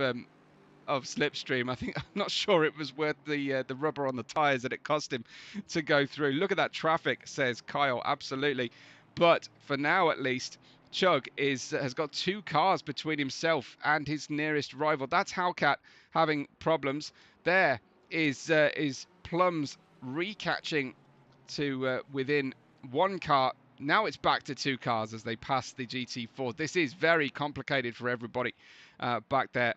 slipstream. I'm not sure it was worth the rubber on the tyres that it cost him to go through. Look at that traffic, says Kyle. Absolutely. But for now, at least, Chug has got 2 cars between himself and his nearest rival. That's Hellcat having problems. There is Plums recatching to within 1 car. Now it's back to 2 cars as they pass the GT4. This is very complicated for everybody back there.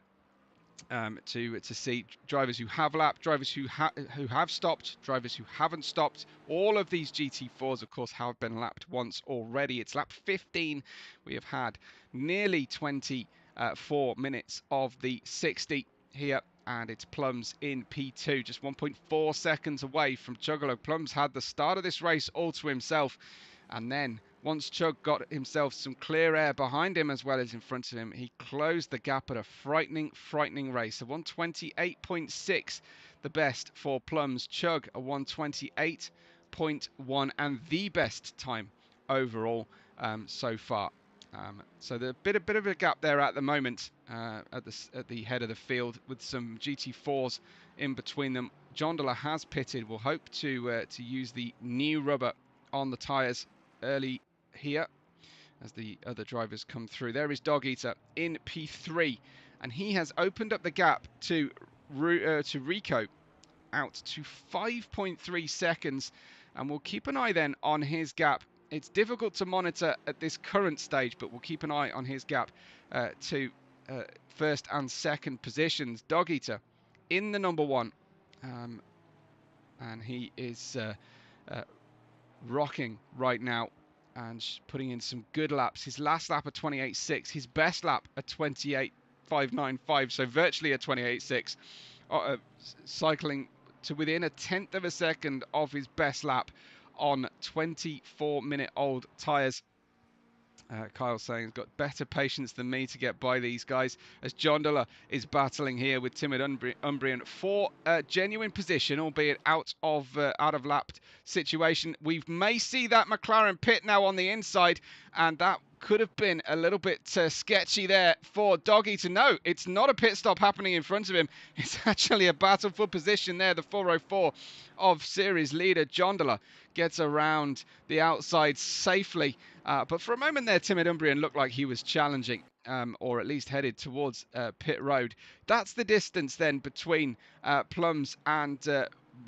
To see drivers who have lapped, drivers who have stopped, drivers who haven't stopped. All of these GT4s, of course, have been lapped once already. It's lap 15. We have had nearly 24 minutes of the 60 here, and it's Plums in P2, just 1.4 seconds away from Juggalo. Plums had the start of this race all to himself, and then once Chug got himself some clear air behind him as well as in front of him, he closed the gap at a frightening race. A 128.6, the best for Plums. Chug, a 128.1, and the best time overall so far. So there's a bit of a gap there at the moment at the head of the field, with some GT4s in between them. Jondola has pitted. We'll hope to use the new rubber on the tyres early here as the other drivers come through. There is Dog Eater in P3, and he has opened up the gap to Rico out to 5.3 seconds, and we'll keep an eye then on his gap. It's difficult to monitor at this current stage, but we'll keep an eye on his gap to first and second positions. Dog Eater in the number 1, and he is rocking right now and putting in some good laps. His last lap at 28.6, his best lap at 28.595, so virtually a 28.6, cycling to within a 1/10 of a second of his best lap on 24-minute-old tyres. Kyle saying he's got better patience than me to get by these guys, as Jondola is battling here with Timid Umbrian for a genuine position, albeit out of lapped situation. We may see that McLaren pit now on the inside, and that could have been a little bit sketchy there for Dog Eater. No, it's not a pit stop happening in front of him. It's actually a battle for position there. The 404 of series leader Jondola gets around the outside safely. But for a moment there, Timid Umbrian looked like he was challenging, or at least headed towards pit road. That's the distance then between Plums and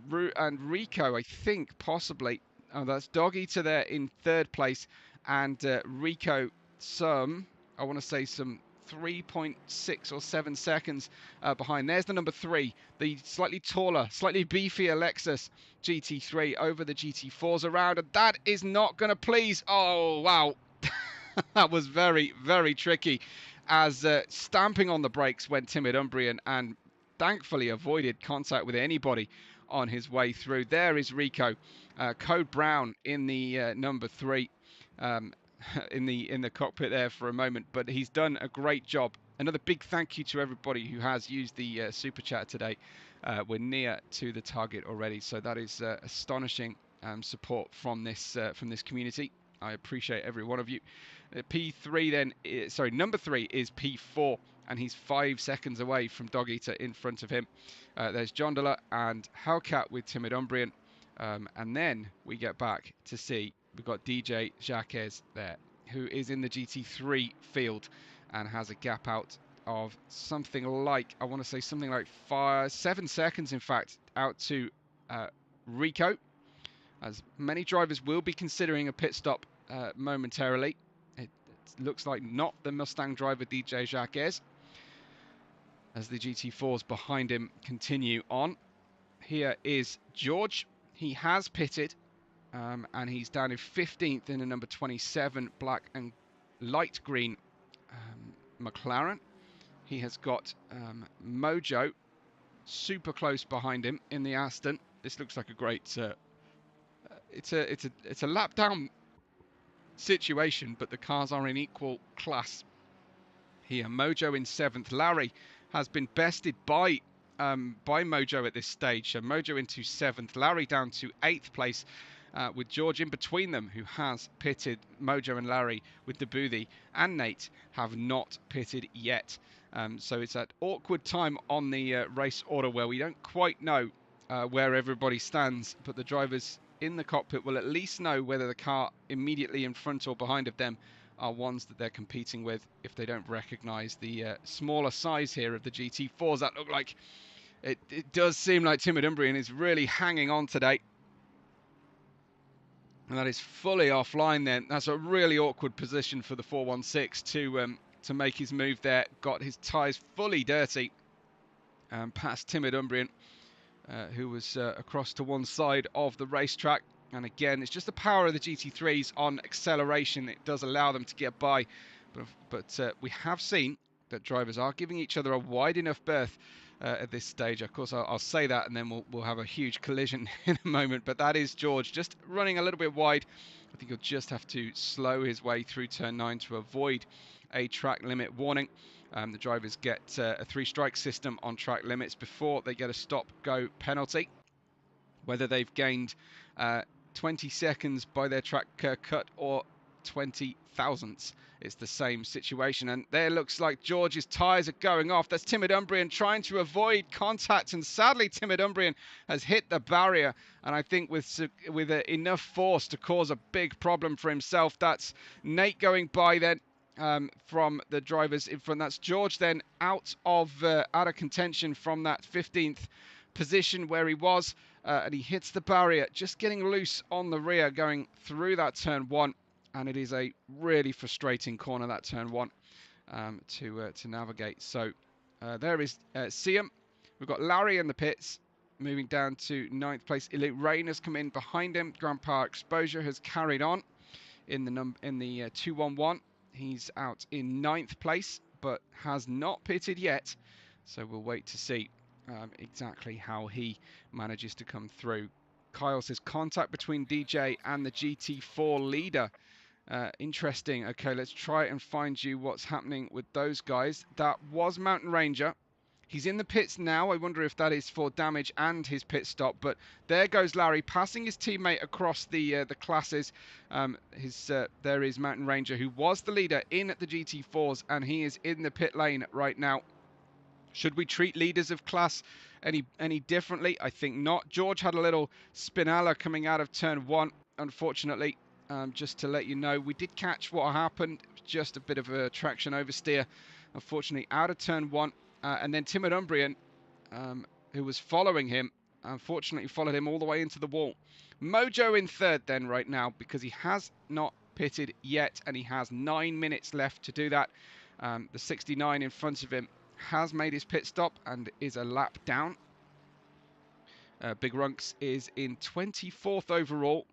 Rico, I think, possibly. Oh, that's Dog Eater there in 3rd place, and Rico some 3.6 or 7 seconds behind. There's the number 3, the slightly taller, slightly beefier Lexus GT3 over the GT4s around, and that is not going to please. Oh, wow. That was very, very tricky, as stamping on the brakes went Timid Umbrian, and thankfully avoided contact with anybody on his way through. There is Rico, Code Brown in the number 3, in the cockpit there for a moment, but he's done a great job. Another big thank you to everybody who has used the super chat today. We're near to the target already, so that is astonishing support from this community. I appreciate every one of you. P3 then, sorry, number 3 is P4, and he's 5 seconds away from Dog Eater in front of him. There's Jondola and Hellcat with Timid Umbrian, and then we get back to see we've got DJ Jacques there, who is in the GT3 field and has a gap out of something like, I want to say something like 7 seconds, in fact, out to Rico, as many drivers will be considering a pit stop momentarily. It looks like not the Mustang driver DJ Jacques, as the GT4s behind him continue on. Here is George. He has pitted, and he's down in 15th in the number 27 black and light green McLaren. He has got Mojo super close behind him in the Aston. This looks like a great it's a lap down situation, but the cars are in equal class here. Mojo in 7th. Larry has been bested by Mojo at this stage. So Mojo into 7th, Larry down to 8th place, with George in between them, who has pitted. Mojo and Larry with the Boothie and Nate have not pitted yet. So it's that awkward time on the race order where we don't quite know where everybody stands, but the drivers in the cockpit will at least know whether the car immediately in front or behind of them are ones that they're competing with, if they don't recognize the smaller size here of the GT4s. That look like it does seem like Timid Umbrian is really hanging on today, and that is fully offline. Then that's a really awkward position for the 416 to make his move there. Got his tyres fully dirty past Timid Umbrian, who was across to one side of the racetrack. And again, it's just the power of the GT3s on acceleration. It does allow them to get by, but we have seen that drivers are giving each other a wide enough berth at this stage. Of course, I'll say that, and then we'll have a huge collision in a moment. But that is George just running a little bit wide. I think he'll just have to slow his way through turn 9 to avoid a track limit warning. The drivers get a 3-strike system on track limits before they get a stop-go penalty. Whether they've gained 20 seconds by their track cut or 20 thousandths, it's the same situation. And there looks like George's tyres are going off. That's Timid Umbrian trying to avoid contact, and sadly Timid Umbrian has hit the barrier, and I think with enough force to cause a big problem for himself. That's Nate going by then from the drivers in front. That's George then out of contention from that 15th position where he was, and he hits the barrier, just getting loose on the rear going through that turn 1. And it is a really frustrating corner, that turn 1, to navigate. So there is Siam. We've got Larry in the pits, moving down to 9th place. Elite Rain has come in behind him. Grandpa Exposure has carried on in the 211. He's out in 9th place, but has not pitted yet. So we'll wait to see exactly how he manages to come through. Kyle says contact between DJ and the GT4 leader. Interesting. Okay, let's try and find you what's happening with those guys. That was Mountain Ranger. He's in the pits now. I wonder if that is for damage and his pit stop. But there goes Larry, passing his teammate across the classes. There is Mountain Ranger, who was the leader in the GT4s, and he is in the pit lane right now. Should we treat leaders of class any differently? I think not. George had a little spinella coming out of turn 1, unfortunately. Just to let you know, we did catch what happened. Just a bit of a traction oversteer, unfortunately, out of turn 1. And then Timid Umbrian, who was following him, unfortunately followed him all the way into the wall. Mojo in 3rd then right now, because he has not pitted yet, and he has 9 minutes left to do that. The 69 in front of him has made his pit stop and is a lap down. Big Runks is in 24th overall.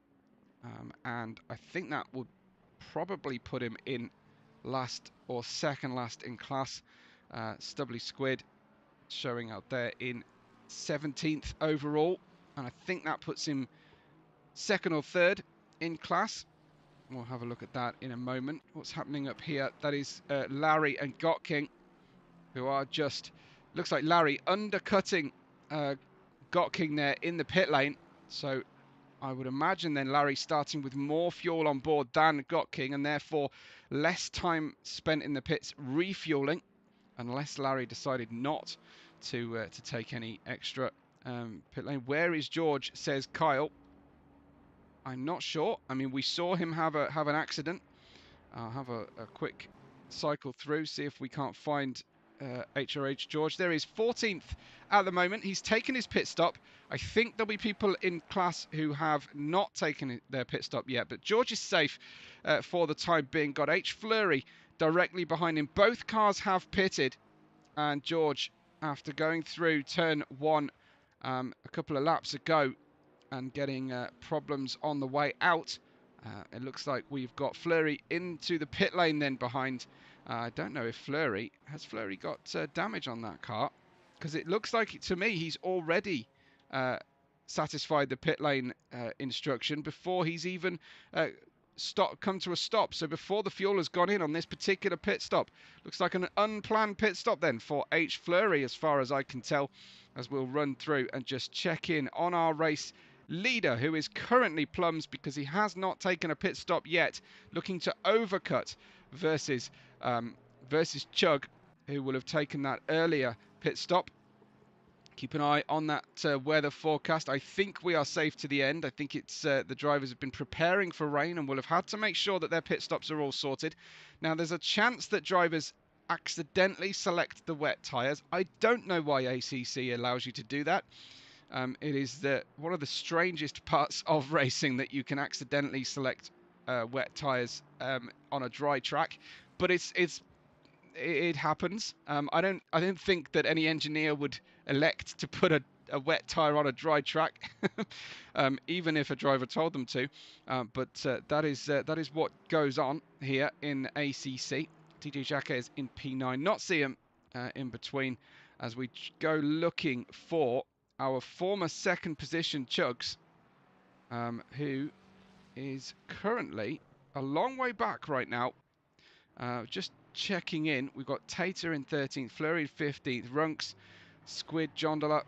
And I think that would probably put him in last or second last in class. Stubbly Squid showing out there in 17th overall, and I think that puts him second or third in class. We'll have a look at that in a moment. What's happening up here? That is Larry and Gotking, who are just, looks like Larry undercutting Gotking there in the pit lane. So I would imagine then Larry starting with more fuel on board than Gotking, and therefore less time spent in the pits refueling, unless Larry decided not to take any extra pit lane. Where is George, says Kyle. I'm not sure. I mean, we saw him have an accident. I'll have a quick cycle through, see if we can't find HRH George. There is 14th at the moment. He's taken his pit stop. I think there'll be people in class who have not taken their pit stop yet, but George is safe for the time being. Got H Fleury directly behind him. Both cars have pitted, and George, after going through turn 1 a couple of laps ago, and getting problems on the way out. It looks like we've got Fleury into the pit lane then behind. I don't know if has Fleury got damage on that car? Because it looks like, to me, he's already satisfied the pit lane instruction before he's even come to a stop. So before the fuel has gone in on this particular pit stop. Looks like an unplanned pit stop then for H Fleury, as far as I can tell, as we'll run through and just check in on our race leader, who is currently Plums because he has not taken a pit stop yet, looking to overcut versus Chug, who will have taken that earlier pit stop. Keep an eye on that weather forecast. I think we are safe to the end. I think it's the drivers have been preparing for rain and will have had to make sure that their pit stops are all sorted. Now, there's a chance that drivers accidentally select the wet tyres. I don't know why ACC allows you to do that. It is one of the strangest parts of racing that you can accidentally select wet tyres on a dry track, but it happens. I don't think that any engineer would elect to put a wet tyre on a dry track, even if a driver told them to. But that is what goes on here in ACC. TJ Jacquet is in P9, not Siam in between, as we go looking for our former second position Chugs, who is currently a long way back right now. Just checking in, we've got Tater in 13th, Fleury in 15th, Runks, Squid, Jondola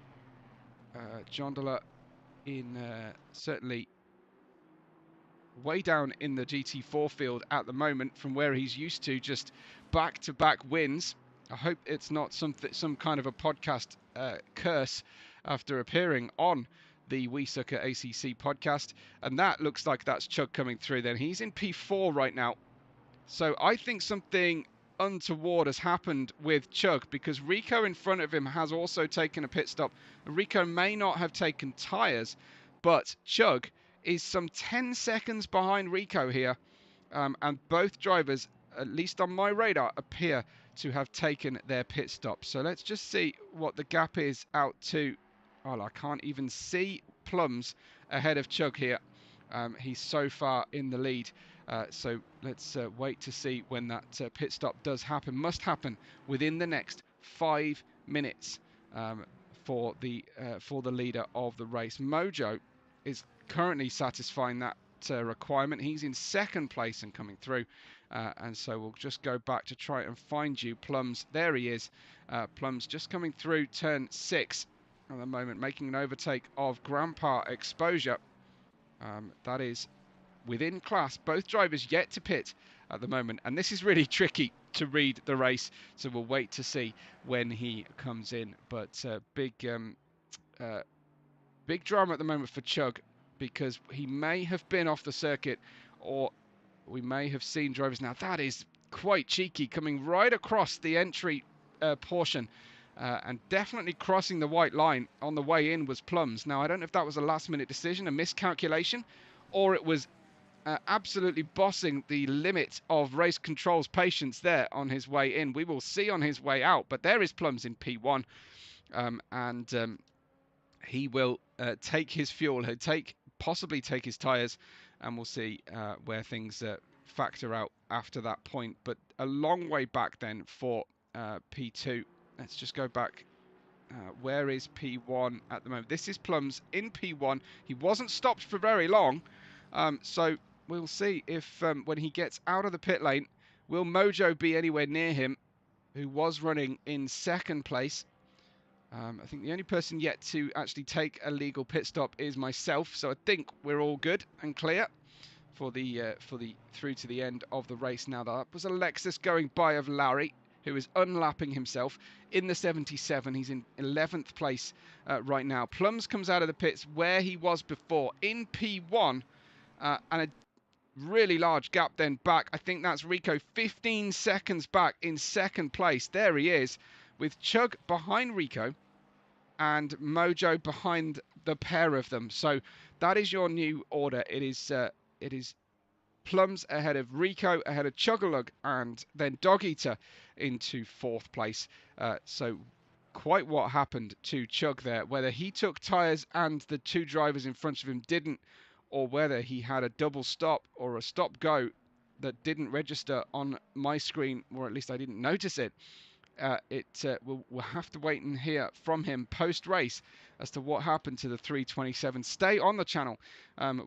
in certainly way down in the GT4 field at the moment, from where he's used to just back-to-back wins. I hope it's not some kind of a podcast curse after appearing on the We Suck at ACC podcast. And that looks like that's Chug coming through then. He's in P4 right now. So I think something untoward has happened with Chug, because Rico in front of him has also taken a pit stop. Rico may not have taken tyres, but Chug is some 10 seconds behind Rico here. And both drivers, at least on my radar, appear to have taken their pit stop. So let's just see what the gap is out to. Oh, I can't even see Plums ahead of Chug here. He's so far in the lead. So let's wait to see when that pit stop does happen. Must happen within the next 5 minutes for the leader of the race. Mojo is currently satisfying that requirement. He's in second place and coming through. And so we'll just go back to try and find you, Plums. There he is. Plums just coming through turn 6 at the moment, making an overtake of Grandpa Exposure. That is within class. Both drivers yet to pit at the moment, and this is really tricky to read the race, so we'll wait to see when he comes in. But big drama at the moment for Chug, because he may have been off the circuit, or we may have seen drivers. Now that is quite cheeky, coming right across the entry portion and definitely crossing the white line on the way in was Plums. Now I don't know if that was a last minute decision, a miscalculation, or it was absolutely bossing the limit of race control's patience there on his way in. We will see on his way out, but there is Plums in P1, and he will take his fuel. He'll possibly take his tyres, and we'll see where things factor out after that point. But a long way back then for P2. Let's just go back Where is P1 at the moment? This is Plums in P1. He wasn't stopped for very long, so we'll see if when he gets out of the pit lane, will Mojo be anywhere near him, who was running in second place. I think the only person yet to actually take a legal pit stop is myself, so I think we're all good and clear for the through to the end of the race. Now that was a Lexus going by of Larry, who is unlapping himself in the 77. He's in 11th place right now. Plums comes out of the pits where he was before in P1, and a really large gap then back. I think that's Rico 15 seconds back in second place. There he is, with Chug behind Rico and Mojo behind the pair of them. So that is your new order. It is Plums ahead of Rico, ahead of Chugalug, and then Dog Eater into fourth place. So quite what happened to Chug there, whether he took tyres and the two drivers in front of him didn't, or whether he had a double stop or a stop go that didn't register on my screen, or at least I didn't notice it. We'll have to wait and hear from him post-race as to what happened to the 327. Stay on the channel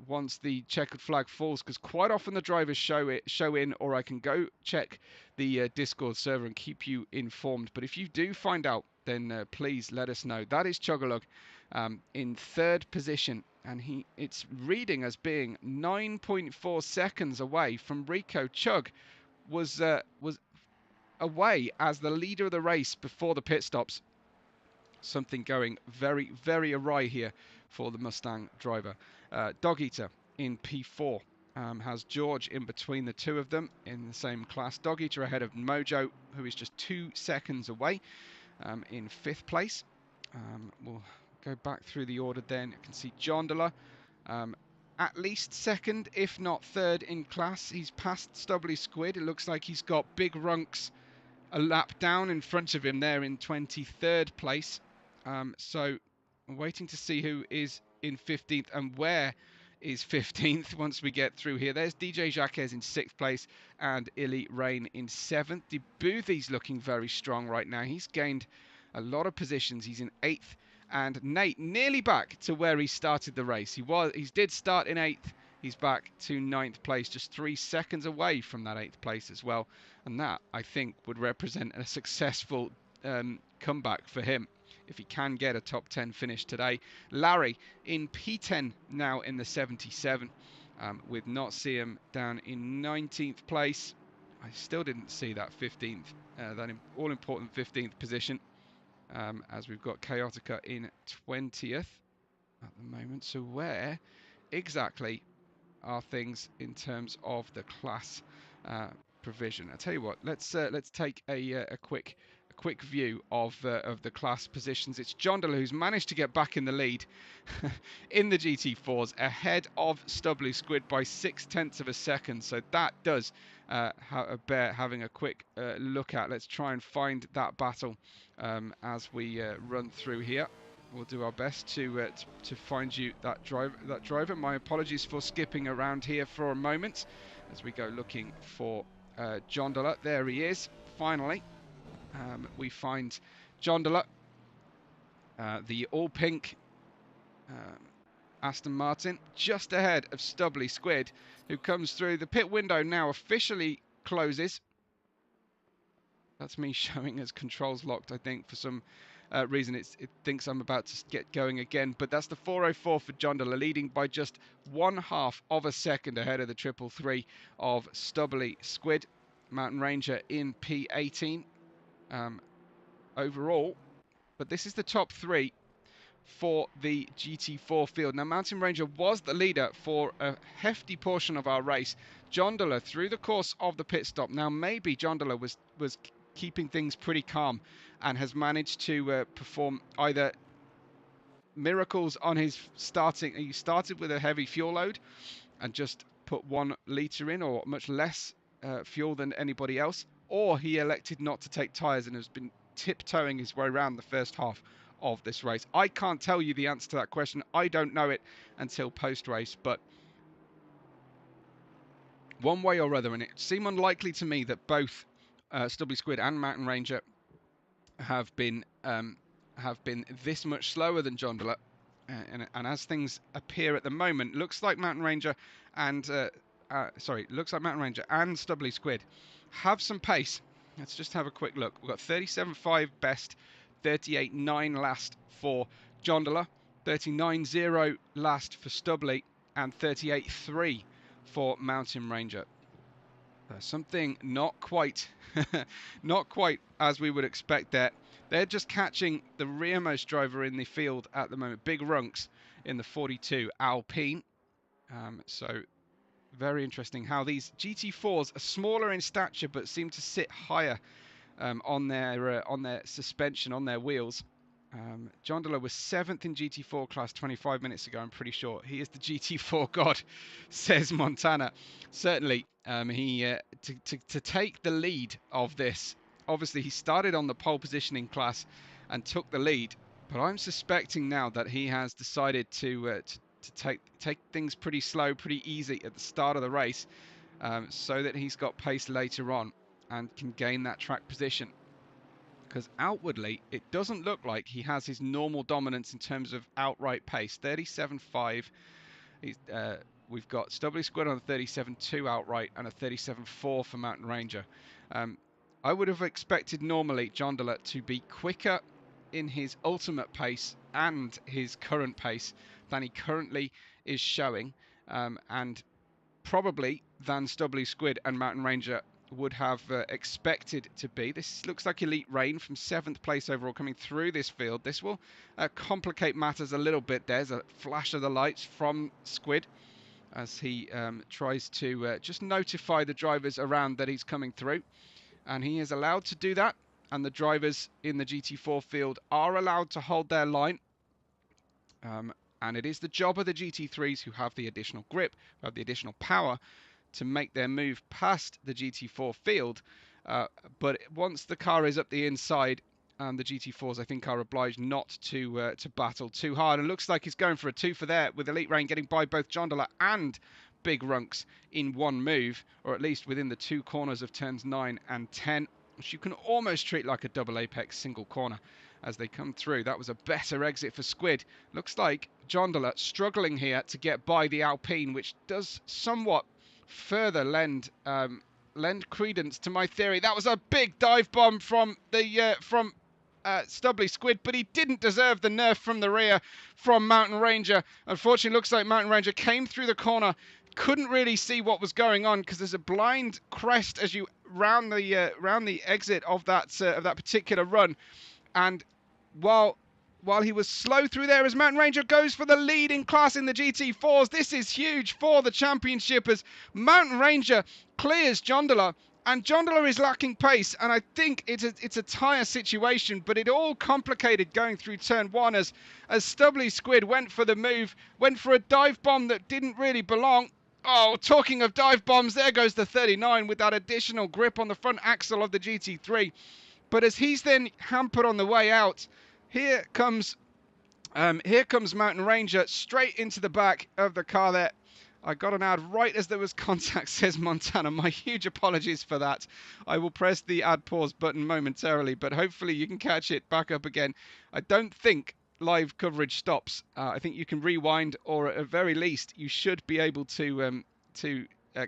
once the checkered flag falls, because quite often the drivers show in, or I can go check the Discord server and keep you informed. But if you do find out, then please let us know. That is Chugalug in third position, and it's reading as being 9.4 seconds away from Rico. Chug was away as the leader of the race before the pit stops. Something going very, very awry here for the Mustang driver. Dog Eater in P4 has George in between the two of them in the same class. Dog Eater ahead of Mojo, who is just 2 seconds away in 5th place. We'll go back through the order then. You can see Jondala at least second, if not third in class. He's passed Stubbly Squid. It looks like he's got Big Runks a lap down in front of him there in 23rd place. So I'm waiting to see who is in 15th and where is 15th once we get through here. There's DJ Jacques in 6th place and Illy Rain in 7th. Debuthy's looking very strong right now. He's gained a lot of positions. He's in 8th, and Nate nearly back to where he started the race. He did start in 8th. He's back to 9th place, just 3 seconds away from that 8th place as well. And that, I think, would represent a successful comeback for him if he can get a top 10 finish today. Larry in P10 now in the 77, with Notsium down in 19th place. I still didn't see that 15th, that all-important 15th position, as we've got Chaotica in 20th at the moment. So where exactly are things in terms of the class provision? I tell you what, let's take a quick view of the class positions. It's Jondala who's managed to get back in the lead in the GT4s, ahead of Stubbly Squid by 0.6 of a second. So that does bear having a quick look at. Let's try and find that battle as we run through here. We'll do our best to find you that driver. My apologies for skipping around here for a moment as we go looking for Jondala. There he is, finally. We find Jondala, the all-pink Aston Martin, just ahead of Stubbly Squid, who comes through. The pit window now officially closes. That's me showing as controls locked, I think, for some reason. It thinks I'm about to get going again, but that's the 404 for Jondala, leading by just 1/2 of a second ahead of the 333 of Stubbly Squid. Mountain Ranger in P18 overall, but this is the top 3 for the GT4 field. Now, Mountain Ranger was the leader for a hefty portion of our race. Jondala through the course of the pit stop. Now, maybe Jondala was keeping things pretty calm and has managed to perform either miracles on his starting. He started with a heavy fuel load and just put 1 litre in, or much less fuel than anybody else, or he elected not to take tyres and has been tiptoeing his way around the first half of this race. I can't tell you the answer to that question. I don't know it until post-race, but one way or other, and it seemed unlikely to me that both Stubbly Squid and Mountain Ranger have been have been this much slower than Jondola. And as things appear at the moment, looks like Mountain Ranger and Stubbly Squid have some pace. Let's just have a quick look. We've got 37.5 best, 38.9 last for Jondola, 39.0 last for Stubbly, and 38.3 for Mountain Ranger. Something not quite, not quite as we would expect there. They're just catching the rearmost driver in the field at the moment, Big Runks in the 42 Alpine. So very interesting how these GT4s are smaller in stature but seem to sit higher on their suspension, on their wheels. Jondola was 7th in GT4 class 25 minutes ago, I'm pretty sure. He is the GT4 god, says Montana. Certainly, to take the lead of this, obviously he started on the pole positioning class and took the lead, but I'm suspecting now that he has decided to take things pretty slow, pretty easy at the start of the race, so that he's got pace later on and can gain that track position. Because outwardly, it doesn't look like he has his normal dominance in terms of outright pace. 37.5. We've got Stubbly Squid on a 37.2 outright and a 37.4 for Mountain Ranger. I would have expected normally Jondola to be quicker in his ultimate pace and his current pace than he currently is showing, and probably than Stubbly Squid and Mountain Ranger would have expected to be. This looks like Elite Rain from 7th place overall coming through this field. This will complicate matters a little bit. There's a flash of the lights from Squid as he tries to just notify the drivers around that he's coming through, and he is allowed to do that, and the drivers in the GT4 field are allowed to hold their line, and it is the job of the GT3s who have the additional grip, who have the additional power, to make their move past the GT4 field, but once the car is up the inside, the GT4s I think are obliged not to battle too hard. And it looks like he's going for a 2 for there, with Elite Rain getting by both Jondola and Big Runks in one move, or at least within the 2 corners of turns 9 and 10, which you can almost treat like a double apex single corner as they come through. That was a better exit for Squid. Looks like Jondola struggling here to get by the Alpine, which does somewhat further lend credence to my theory. That was a big dive bomb from the Stubbly Squid, but he didn't deserve the nerf from the rear from Mountain Ranger. Unfortunately, looks like Mountain Ranger came through the corner, couldn't really see what was going on because there's a blind crest as you round the exit of that particular run, and while he was slow through there, as Mountain Ranger goes for the lead in class in the GT4s. This is huge for the championship as Mountain Ranger clears Jondola, and Jondola is lacking pace, and I think it's a tyre situation, but it all complicated going through turn 1 as Stubbly Squid went for the move, went for a dive bomb that didn't really belong. Oh, talking of dive bombs, there goes the 39 with that additional grip on the front axle of the GT3. But as he's then hampered on the way out, here comes Mountain Ranger straight into the back of the car there. I got an ad right as there was contact, says Montana. My huge apologies for that. I will press the ad pause button momentarily, but hopefully you can catch it back up again. I don't think live coverage stops. I think you can rewind, or at the very least, you should be able to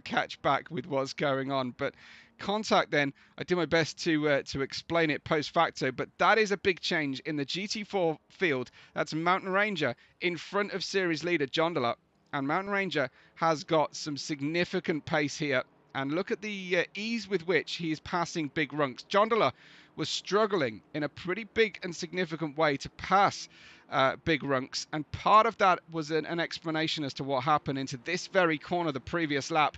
catch back with what's going on. But contact then, I do my best to explain it post facto, but that is a big change in the GT4 field. That's Mountain Ranger in front of series leader Jondola, and Mountain Ranger has got some significant pace here, and look at the ease with which he is passing Big Runks. Jondola was struggling in a pretty big and significant way to pass Big Runks, and part of that was an explanation as to what happened into this very corner the previous lap.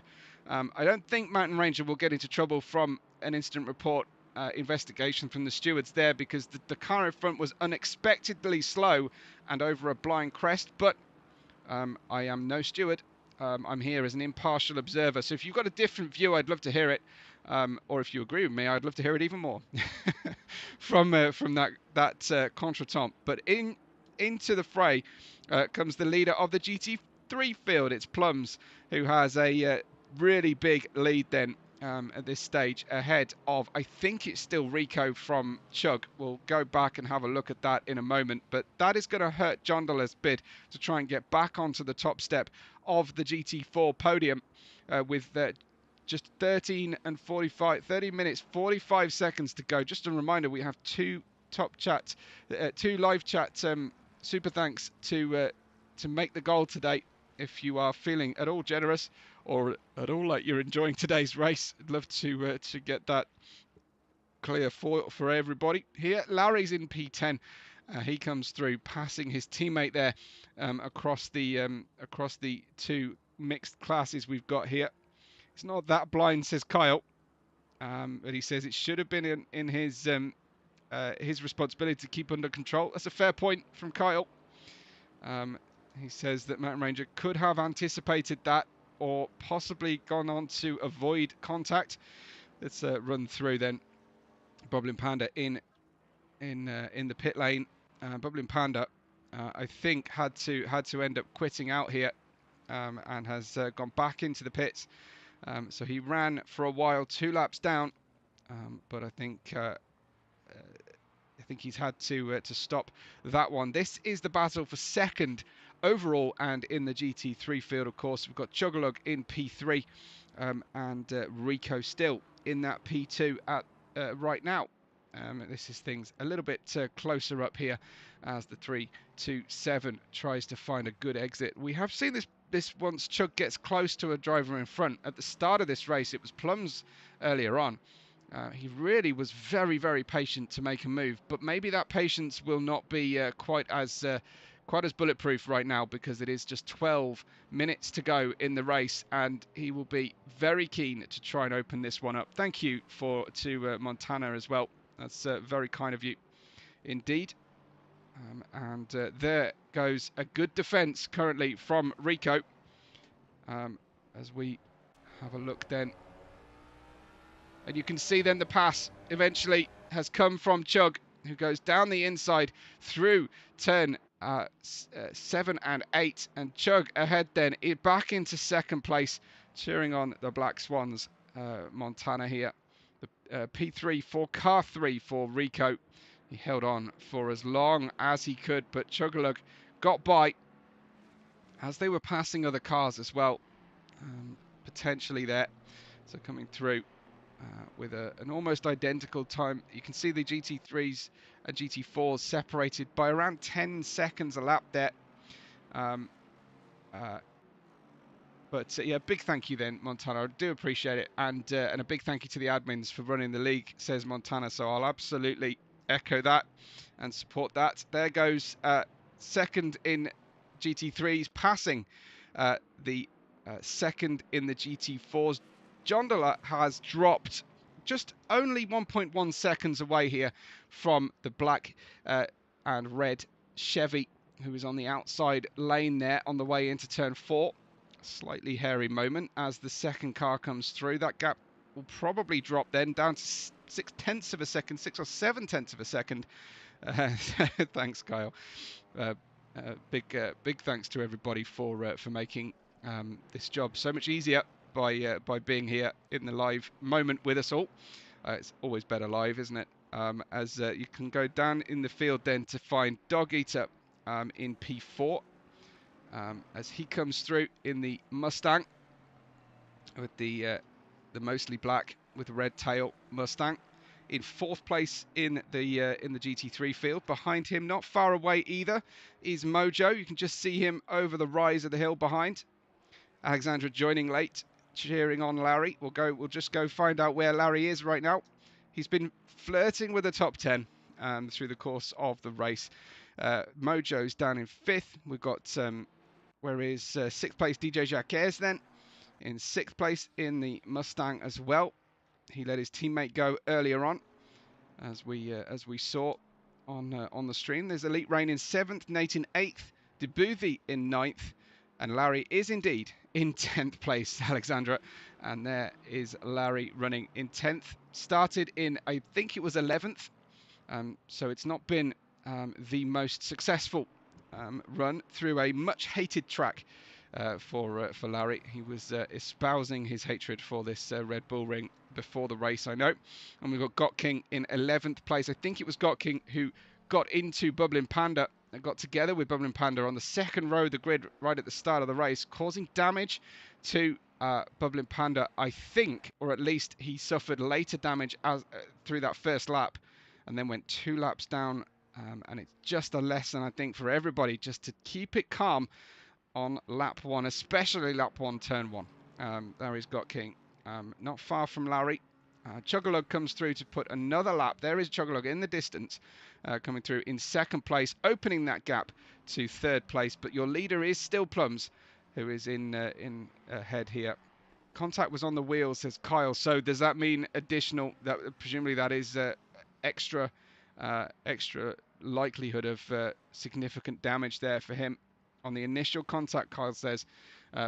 I don't think Mountain Ranger will get into trouble from an incident report investigation from the stewards there, because the car in front was unexpectedly slow and over a blind crest, but I am no steward. I'm here as an impartial observer, so if you've got a different view, I'd love to hear it, or if you agree with me, I'd love to hear it even more from that contretemps. But into the fray comes the leader of the GT3 field. It's Plums, who has a really big lead then at this stage, ahead of, I think it's still Rico from Chug. We'll go back and have a look at that in a moment, but that is going to hurt Jondola's bid to try and get back onto the top step of the GT4 podium with just 30 minutes 45 seconds to go. Just a reminder, we have two live chat super thanks to make the goal today. If you are feeling at all generous or at all like you're enjoying today's race, I'd love to get that clear for everybody here. Larry's in P10. He comes through, passing his teammate there across the two mixed classes we've got here. It's not that blind, says Kyle, but he says it should have been in his responsibility to keep under control. That's a fair point from Kyle. He says that Mountain Ranger could have anticipated that or possibly gone on to avoid contact. Let's run through then. Bubbling Panda in the pit lane. Bubbling Panda, I think, had to end up quitting out here and has gone back into the pits. So he ran for a while, 2 laps down, but I think he's had to stop that one. This is the battle for second overall and in the GT3 field, of course. We've got Chugalug in P3 and Rico still in that P2 at right now. This is things a little bit closer up here as the 3-2-7 tries to find a good exit. We have seen this once Chug gets close to a driver in front. At the start of this race, it was Plums earlier on. He really was very, very patient to make a move, but maybe that patience will not be quite as bulletproof right now, because it is just 12 minutes to go in the race, and he will be very keen to try and open this one up. Thank you to Montana as well. That's very kind of you indeed. And there goes a good defense currently from Rico. As we have a look then. And you can see then the pass eventually has come from Chug, who goes down the inside through turn 7 and 8. And Chug ahead then back into second place, cheering on the Black Swans. Montana here. The P3 for car 3 for Rico. He held on for as long as he could, but Chugalug got by as they were passing other cars as well, potentially there. So coming through with an almost identical time. You can see the GT3s and GT4s separated by around 10 seconds a lap there. But yeah, big thank you then, Montana. I do appreciate it, and a big thank you to the admins for running the league, says Montana. So I'll absolutely echo that and support that. There goes second in GT3s, passing the second in the GT4s. Jondola has dropped just only 1.1 seconds away here from the black and red Chevy, who is on the outside lane there on the way into turn 4. Slightly hairy moment as the second car comes through. That gap will probably drop then down to 6/10 of a second, 6 or 7/10 of a second. Thanks, Kyle. Big thanks to everybody for making this job so much easier by being here in the live moment with us all. It's always better live, isn't it? As you can go down in the field then to find Dog Eater in P4. As he comes through in the Mustang with the mostly black with red tail Mustang. In 4th place in the GT3 field. Behind him, not far away either, is Mojo. You can just see him over the rise of the hill behind. Alexandra joining late, cheering on Larry. We'll just go find out where Larry is right now. He's been flirting with the top 10 through the course of the race. Mojo's down in 5th. We've got where is 6th place DJ Jacquez then in 6th place in the Mustang as well. He let his teammate go earlier on, as we saw on the stream. There's Elite Rain in 7th, Nate in 8th, Debuthi in 9th, and Larry is indeed in 10th place, Alexandra. And there is Larry running in 10th. Started in, I think it was 11th, so it's not been the most successful run through a much hated track for Larry. He was espousing his hatred for this Red Bull ring before the race, I know. And we've got Got King in 11th place. I think it was Got King who got into Bubbling Panda and got together with Bubbling Panda on the second row of the grid right at the start of the race, causing damage to Bubbling Panda, I think, or at least he suffered later damage as through that first lap, and then went 2 laps down. And it's just a lesson, I think, for everybody just to keep it calm on lap 1, especially lap 1, turn 1. Larry's Got King, not far from Larry. Chuggalug comes through to put another lap. There is Chuggalug in the distance, coming through in 2nd place, opening that gap to 3rd place. But your leader is still Plums, who is in ahead here. Contact was on the wheels, says Kyle. So does that mean additional? That presumably that is extra likelihood of significant damage there for him on the initial contact. Kyle says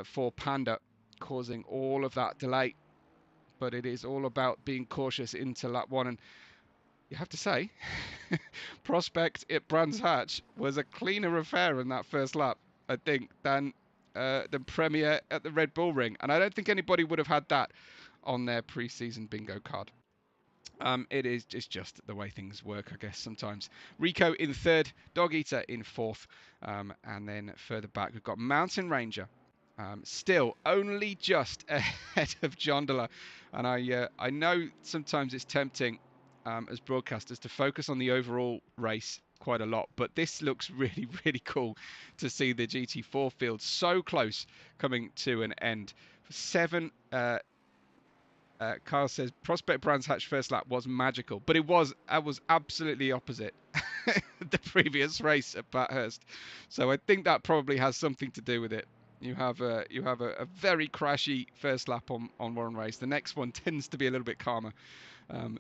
for Panda, causing all of that delay. But it is all about being cautious into lap 1, and you have to say, Prospect at Brands Hatch was a cleaner affair in that first lap, I think, than Premier at the Red Bull Ring, and I don't think anybody would have had that on their pre-season bingo card. It's just the way things work, I guess, sometimes. Rico in 3rd, Dog Eater in 4th, and then further back we've got Mountain Ranger. Still only just ahead of Jondola, and I know sometimes it's tempting as broadcasters to focus on the overall race quite a lot, but this looks really, really cool to see the GT4 field so close coming to an end. 7 Kyle says Prospect Brands Hatch first lap was magical, but I was absolutely opposite the previous race at Bathurst, so I think that probably has something to do with it. You have a very crashy first lap on one race. The next one tends to be a little bit calmer.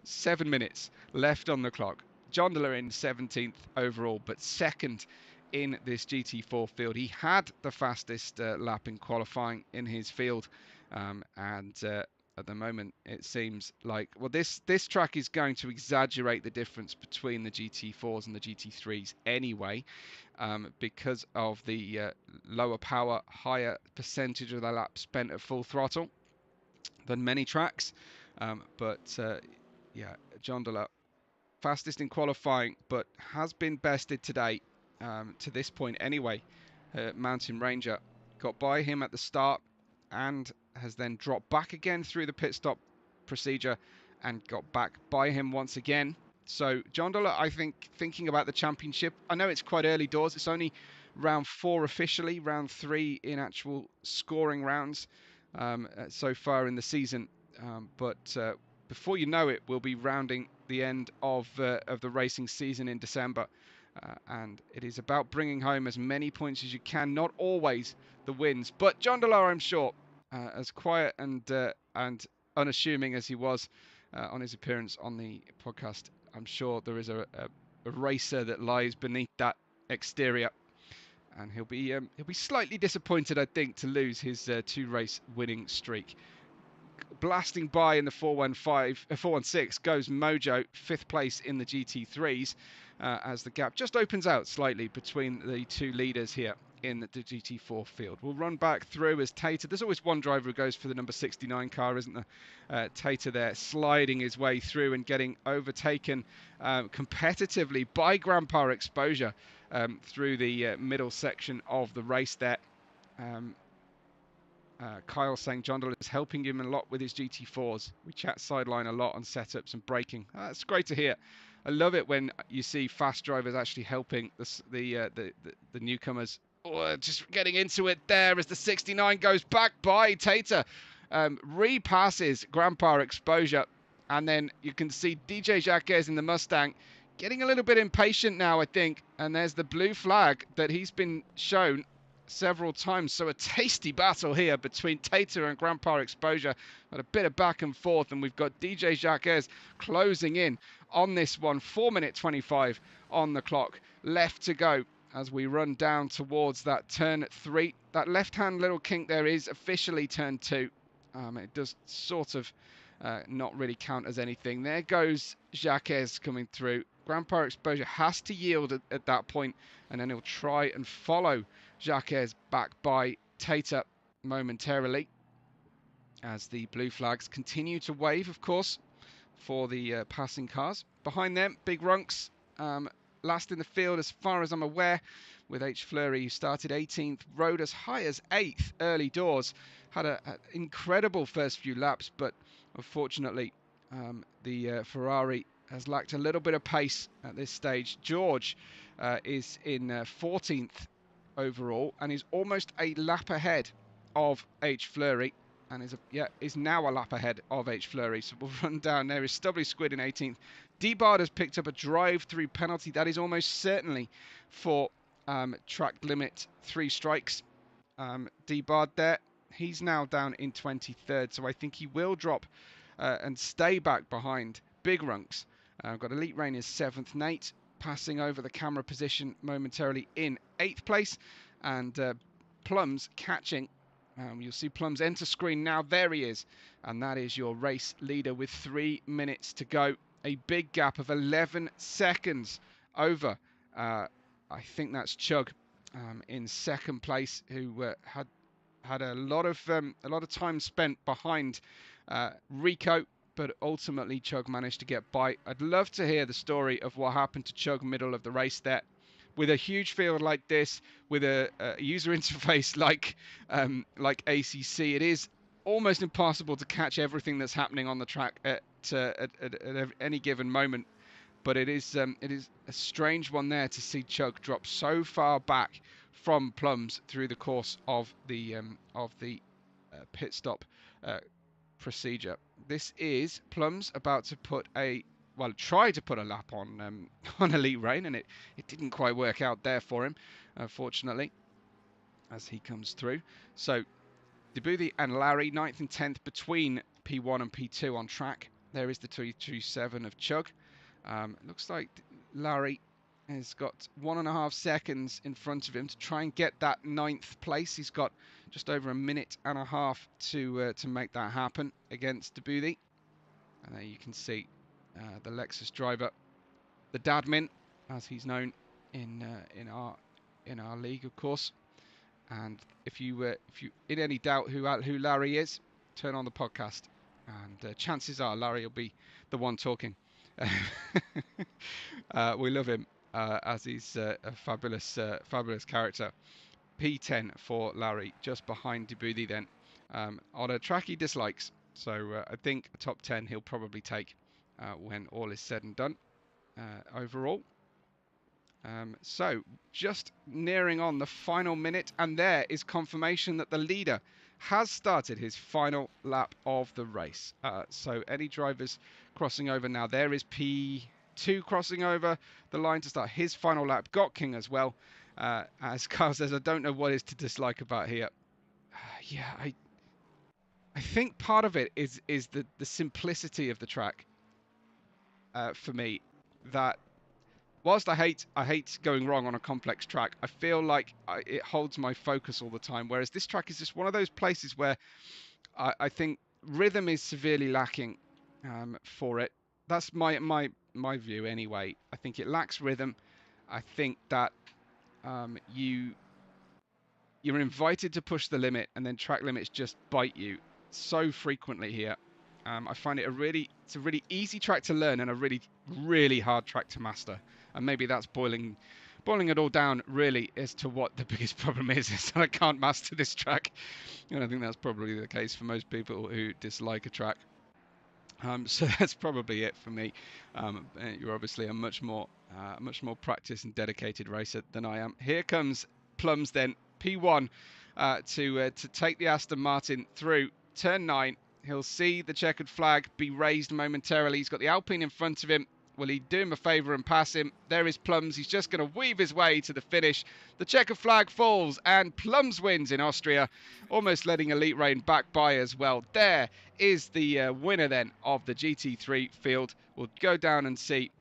7 minutes left on the clock. Jondola in 17th overall, but 2nd in this GT4 field. He had the fastest lap in qualifying in his field, and at the moment it seems like, well, this track is going to exaggerate the difference between the GT4s and the GT3s anyway, because of the lower power, higher percentage of the lap spent at full throttle than many tracks. Yeah, Jondola fastest in qualifying, but has been bested today to this point anyway. Mountain Ranger got by him at the start and has then dropped back again through the pit stop procedure and got back by him once again. So Jondola, I think, thinking about the championship, I know it's quite early doors. It's only round 4 officially, round 3 in actual scoring rounds so far in the season. But before you know it, we'll be rounding the end of the racing season in December. And it is about bringing home as many points as you can, not always the wins. But Jondola, I'm sure, as quiet and unassuming as he was on his appearance on the podcast, I'm sure there is a racer that lies beneath that exterior, and he'll be slightly disappointed, I think, to lose his 2-race winning streak. Blasting by in the 416 goes Mojo, 5th place in the GT3s, as the gap just opens out slightly between the 2 leaders here in the GT4 field. We'll run back through as Tater. There's always one driver who goes for the number 69 car, isn't there? Tater there sliding his way through and getting overtaken competitively by Grandpa Exposure through the middle section of the race there. Kyle saying Jondola is helping him a lot with his GT4s. We chat sideline a lot on setups and braking. That's great to hear. I love it when you see fast drivers actually helping the newcomers. Oh, just getting into it there as the 69 goes back by Tater. Repasses Grandpa Exposure. And then you can see DJ Jacques in the Mustang getting a little bit impatient now, I think. And there's the blue flag that he's been shown several times. So a tasty battle here between Tater and Grandpa Exposure. But a bit of back and forth, and we've got DJ Jacques closing in on this one. 4:25 on the clock left to go as we run down towards that turn 3. That left-hand little kink there is officially turn 2. It does sort of not really count as anything. There goes Jacques coming through. Grandpa Exposure has to yield at that point, and then he'll try and follow Jacques back by commentator momentarily as the blue flags continue to wave, of course, for the passing cars. Behind them, Big Runks, last in the field as far as I'm aware, with H. Fleury, who started 18th, rode as high as 8th early doors. Had an incredible first few laps, but unfortunately the Ferrari has lacked a little bit of pace at this stage. George is in 14th overall and is almost a lap ahead of H. Fleury. And is now a lap ahead of H. Fleury. So we'll run down. There is Stubbly Squid in 18th. D-Bard has picked up a drive-through penalty. That is almost certainly for track limit 3 strikes. D-Bard there. He's now down in 23rd. So I think he will drop and stay back behind Big Runks. I've got Elite Rain is 7th. Nate passing over the camera position momentarily in 8th place. And Plums catching. You'll see Plums enter screen now. There he is. And that is your race leader with 3 minutes to go. A big gap of 11 seconds over. I think that's Chug in 2nd place, who had a lot of time spent behind Rico, but ultimately Chug managed to get by. I'd love to hear the story of what happened to Chug middle of the race there. With a huge field like this, with a user interface like ACC, it is almost impossible to catch everything that's happening on the track at any given moment. But it is a strange one there to see Chug drop so far back from Plums through the course of the pit stop procedure. This is Plums about to put try to put a lap on Elite Rain, and it didn't quite work out there for him, fortunately, as he comes through. So Debuthi and Larry, 9th and 10th between P1 and P2 on track. There is the 227 of Chug. Looks like Larry has got 1.5 seconds in front of him to try and get that 9th place. He's got just over 1.5 minutes to make that happen against Debuthi. And there you can see the Lexus driver, the Dadmin, as he's known in our league, of course. And if you in any doubt who Larry is, turn on the podcast, and chances are Larry will be the one talking. We love him as he's a fabulous character. P10 for Larry, just behind Debuthi then, on a track he dislikes. So I think a top 10 he'll probably take when all is said and done overall. So just nearing on the final minute, and there is confirmation that the leader has started his final lap of the race. So any drivers crossing over now, there is P2 crossing over the line to start his final lap. Got King as well. As Carl says, I don't know what is to dislike about here. Yeah, I think part of it is the simplicity of the track. For me, that whilst I hate going wrong on a complex track, I feel like it holds my focus all the time. Whereas this track is just one of those places where I think rhythm is severely lacking for it. That's my view anyway. I think it lacks rhythm. I think that you're invited to push the limit, and then track limits just bite you so frequently here. I find it it's a really easy track to learn and a really hard track to master. And maybe that's boiling it all down really as to what the biggest problem is that I can't master this track. And I think that's probably the case for most people who dislike a track. So that's probably it for me. You're obviously a much more practiced and dedicated racer than I am. Here comes Plums then, P1, to take the Aston Martin through turn 9. He'll see the checkered flag be raised momentarily. He's got the Alpine in front of him. Will he do him a favour and pass him? There is Plums. He's just going to weave his way to the finish. The checkered flag falls and Plums wins in Austria, almost letting Elite Rain back by as well. There is the winner then of the GT3 field. We'll go down and see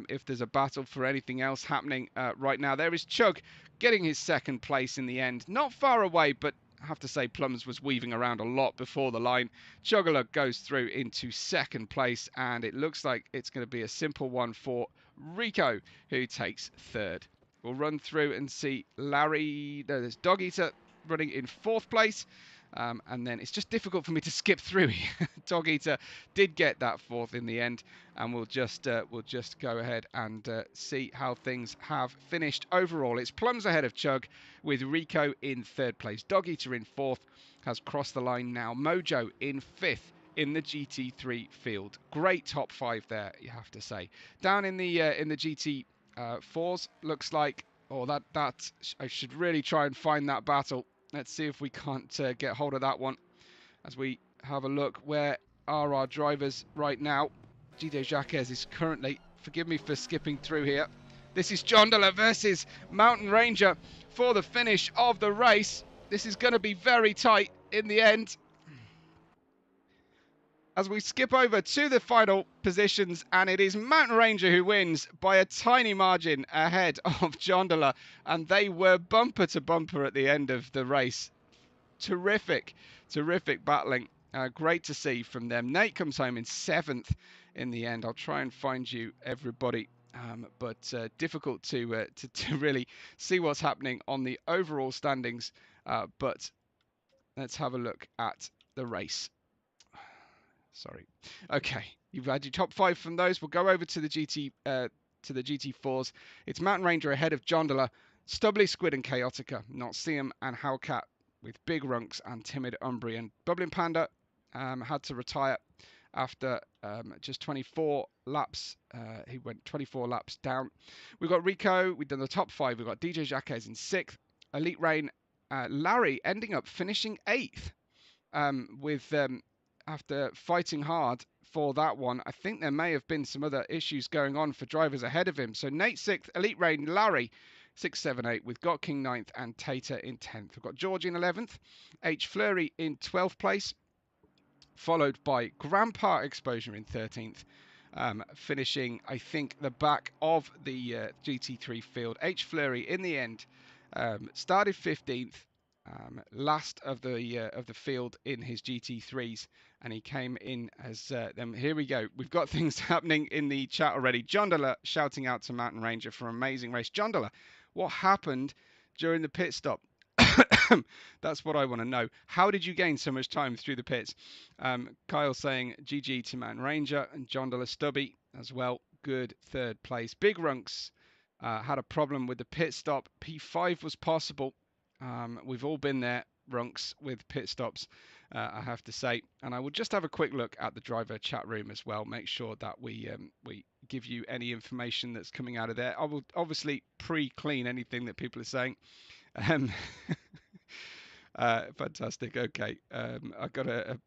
if there's a battle for anything else happening right now. There is Chug getting his 2nd place in the end. Not far away, but I have to say Plums was weaving around a lot before the line. Juggler goes through into 2nd place, and it looks like it's going to be a simple one for Rico, who takes 3rd. We'll run through and see Larry. No, there's Dog Eater running in 4th place. And then it's just difficult for me to skip through here. Dog Eater did get that 4th in the end, and we'll just go ahead and see how things have finished overall. It's plums ahead of Chug, with Rico in 3rd place. Dog Eater in 4th, has crossed the line now. Mojo in 5th in the GT3 field. Great top 5 there, you have to say. Down in the GT4s, looks like, that I should really try and find that battle. Let's see if we can't get hold of that one as we have a look. Where are our drivers right now? Gide Jacques is currently, forgive me for skipping through here. This is Jondola versus Mountain Ranger for the finish of the race. This is going to be very tight in the end. As we skip over to the final positions, and it is Mountain Ranger who wins by a tiny margin ahead of Jondola, and they were bumper to bumper at the end of the race. Terrific battling. Great to see from them. Nate comes home in 7th in the end. I'll try and find you, everybody, but difficult to really see what's happening on the overall standings. But let's have a look at the race. Sorry. Okay, you've had your top 5 from those. We'll go over to the GT4s. It's Mountain Ranger ahead of Jondola, Stubbly, Squid and Chaotica, Noxium and Hellcat with Big Runks and Timid Umbrian. Bubbling Panda had to retire after just 24 laps. He went 24 laps down. We've got Rico. We've done the top 5. We've got DJ Jacques in 6th. Elite Rain, Larry ending up finishing 8th with... after fighting hard for that one. I think there may have been some other issues going on for drivers ahead of him. So Nate 6th, Elite Rain, Larry 6, 7, 8 with Got King 9th and Tater in 10th. We've got George in 11th, H Flurry in 12th place, followed by Grandpa Exposure in 13th, finishing, I think, the back of the GT3 field. H Flurry in the end started 15th, last of the field in his GT3s, and he came in as them. Here we go. We've got things happening in the chat already. Jondola shouting out to Mountain Ranger for an amazing race. Jondola, what happened during the pit stop? That's what I want to know. How did you gain so much time through the pits? Kyle saying GG to Mountain Ranger, and Jondola Stubby as well. Good 3rd place. Big Runks had a problem with the pit stop. P5 was possible. We've all been there, Runks, with pit stops, I have to say. And I will just have a quick look at the driver chat room as well. Make sure that we give you any information that's coming out of there. I will obviously pre-clean anything that people are saying. Fantastic. Okay. I got a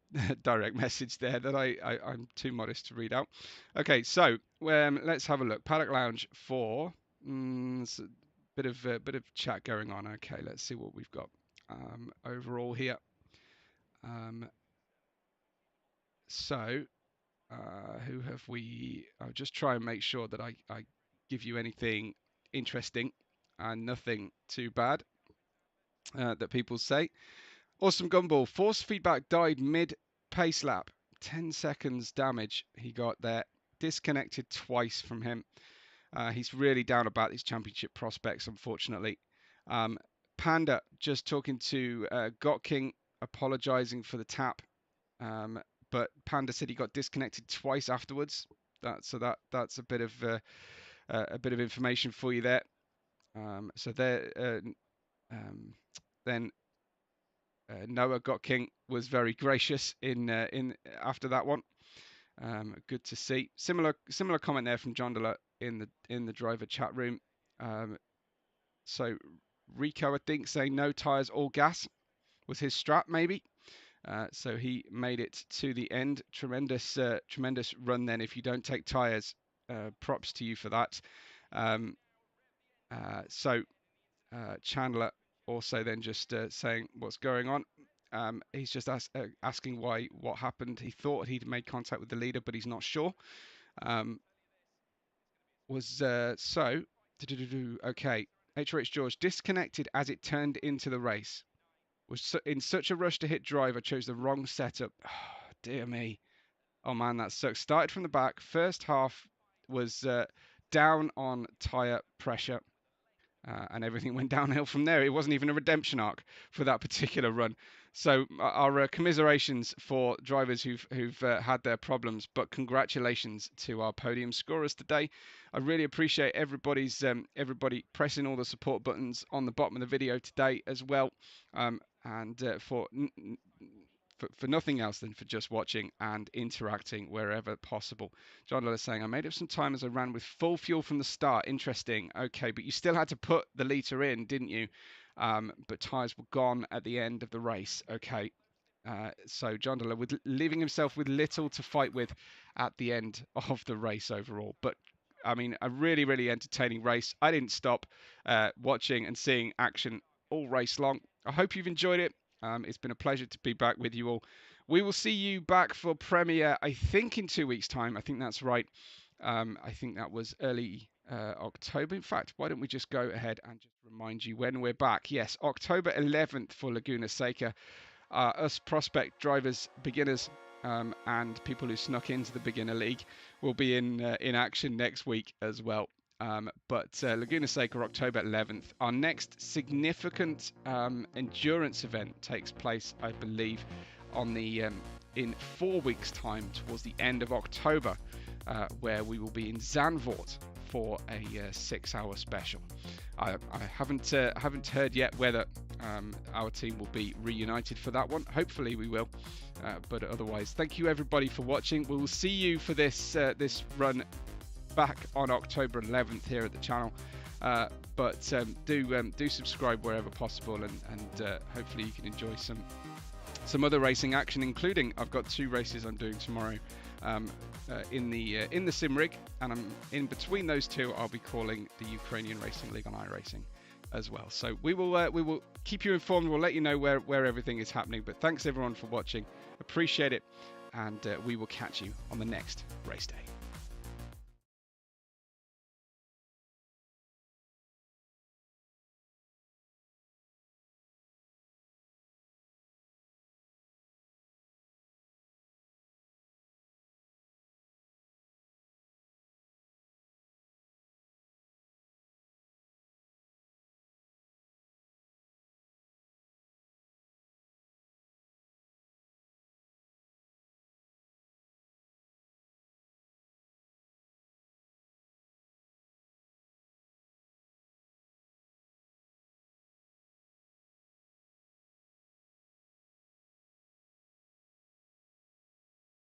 direct message there that I'm too modest to read out. Okay, so let's have a look. Paddock Lounge for... Bit of chat going on. Okay, let's see what we've got overall here. Who have we? I'll just try and make sure that I give you anything interesting and nothing too bad that people say. Awesome Gumball. Force feedback died mid pace lap. 10 seconds damage he got there. Disconnected twice from him. He's really down about his championship prospects, unfortunately. Panda just talking to Got King, apologising for the tap, but Panda said he got disconnected twice afterwards. That's a bit of information for you there. Then Noah Got King was very gracious in after that one. Good to see. Similar comment there from Jondola in the driver chat room. So Rico, I think, saying no tyres, all gas was his strat, maybe. So he made it to the end. Tremendous run then. If you don't take tyres, props to you for that. Chandler also then just saying what's going on. He's just asking what happened. He thought he'd made contact with the leader, but he's not sure. Okay. HRH George disconnected as it turned into the race. Was in such a rush to hit drive, I chose the wrong setup. Oh, dear me. Oh man, that sucks. Started from the back. First half was down on tyre pressure. and everything went downhill from there. It wasn't even a redemption arc for that particular run. So our commiserations for drivers who've had their problems, but congratulations to our podium scorers today. I really appreciate everybody pressing all the support buttons on the bottom of the video today as well, and for nothing else than for just watching and interacting wherever possible. John is saying, I made up some time as I ran with full fuel from the start. Interesting. Okay, but you still had to put the litre in, didn't you? But tyres were gone at the end of the race. Okay. So John leaving himself with little to fight with at the end of the race overall. But I mean, a really, really entertaining race. I didn't stop watching and seeing action all race long. I hope you've enjoyed it. It's been a pleasure to be back with you all. We will see you back for premiere, I think, in 2 weeks' time. I think that's right. I think that was early October. In fact, why don't we just go ahead and just remind you when we're back? Yes, October 11th for Laguna Seca. Us prospect drivers, beginners, and people who snuck into the beginner league will be in action next week as well. But Laguna Seca, October 11th. Our next significant endurance event takes place, I believe, on the in 4 weeks' time, towards the end of October, where we will be in Zandvoort for a 6-hour special. I haven't heard yet whether our team will be reunited for that one. Hopefully we will, but otherwise, thank you everybody for watching. We will see you for this run back on October 11th here at the channel, but do subscribe wherever possible, and hopefully you can enjoy some other racing action, including I've got 2 races I'm doing tomorrow in the sim rig, and I'm in between those 2 I'll be calling the Ukrainian Racing League on iRacing as well. So we will keep you informed. We'll let you know where everything is happening. But thanks everyone for watching, appreciate it, and we will catch you on the next race day.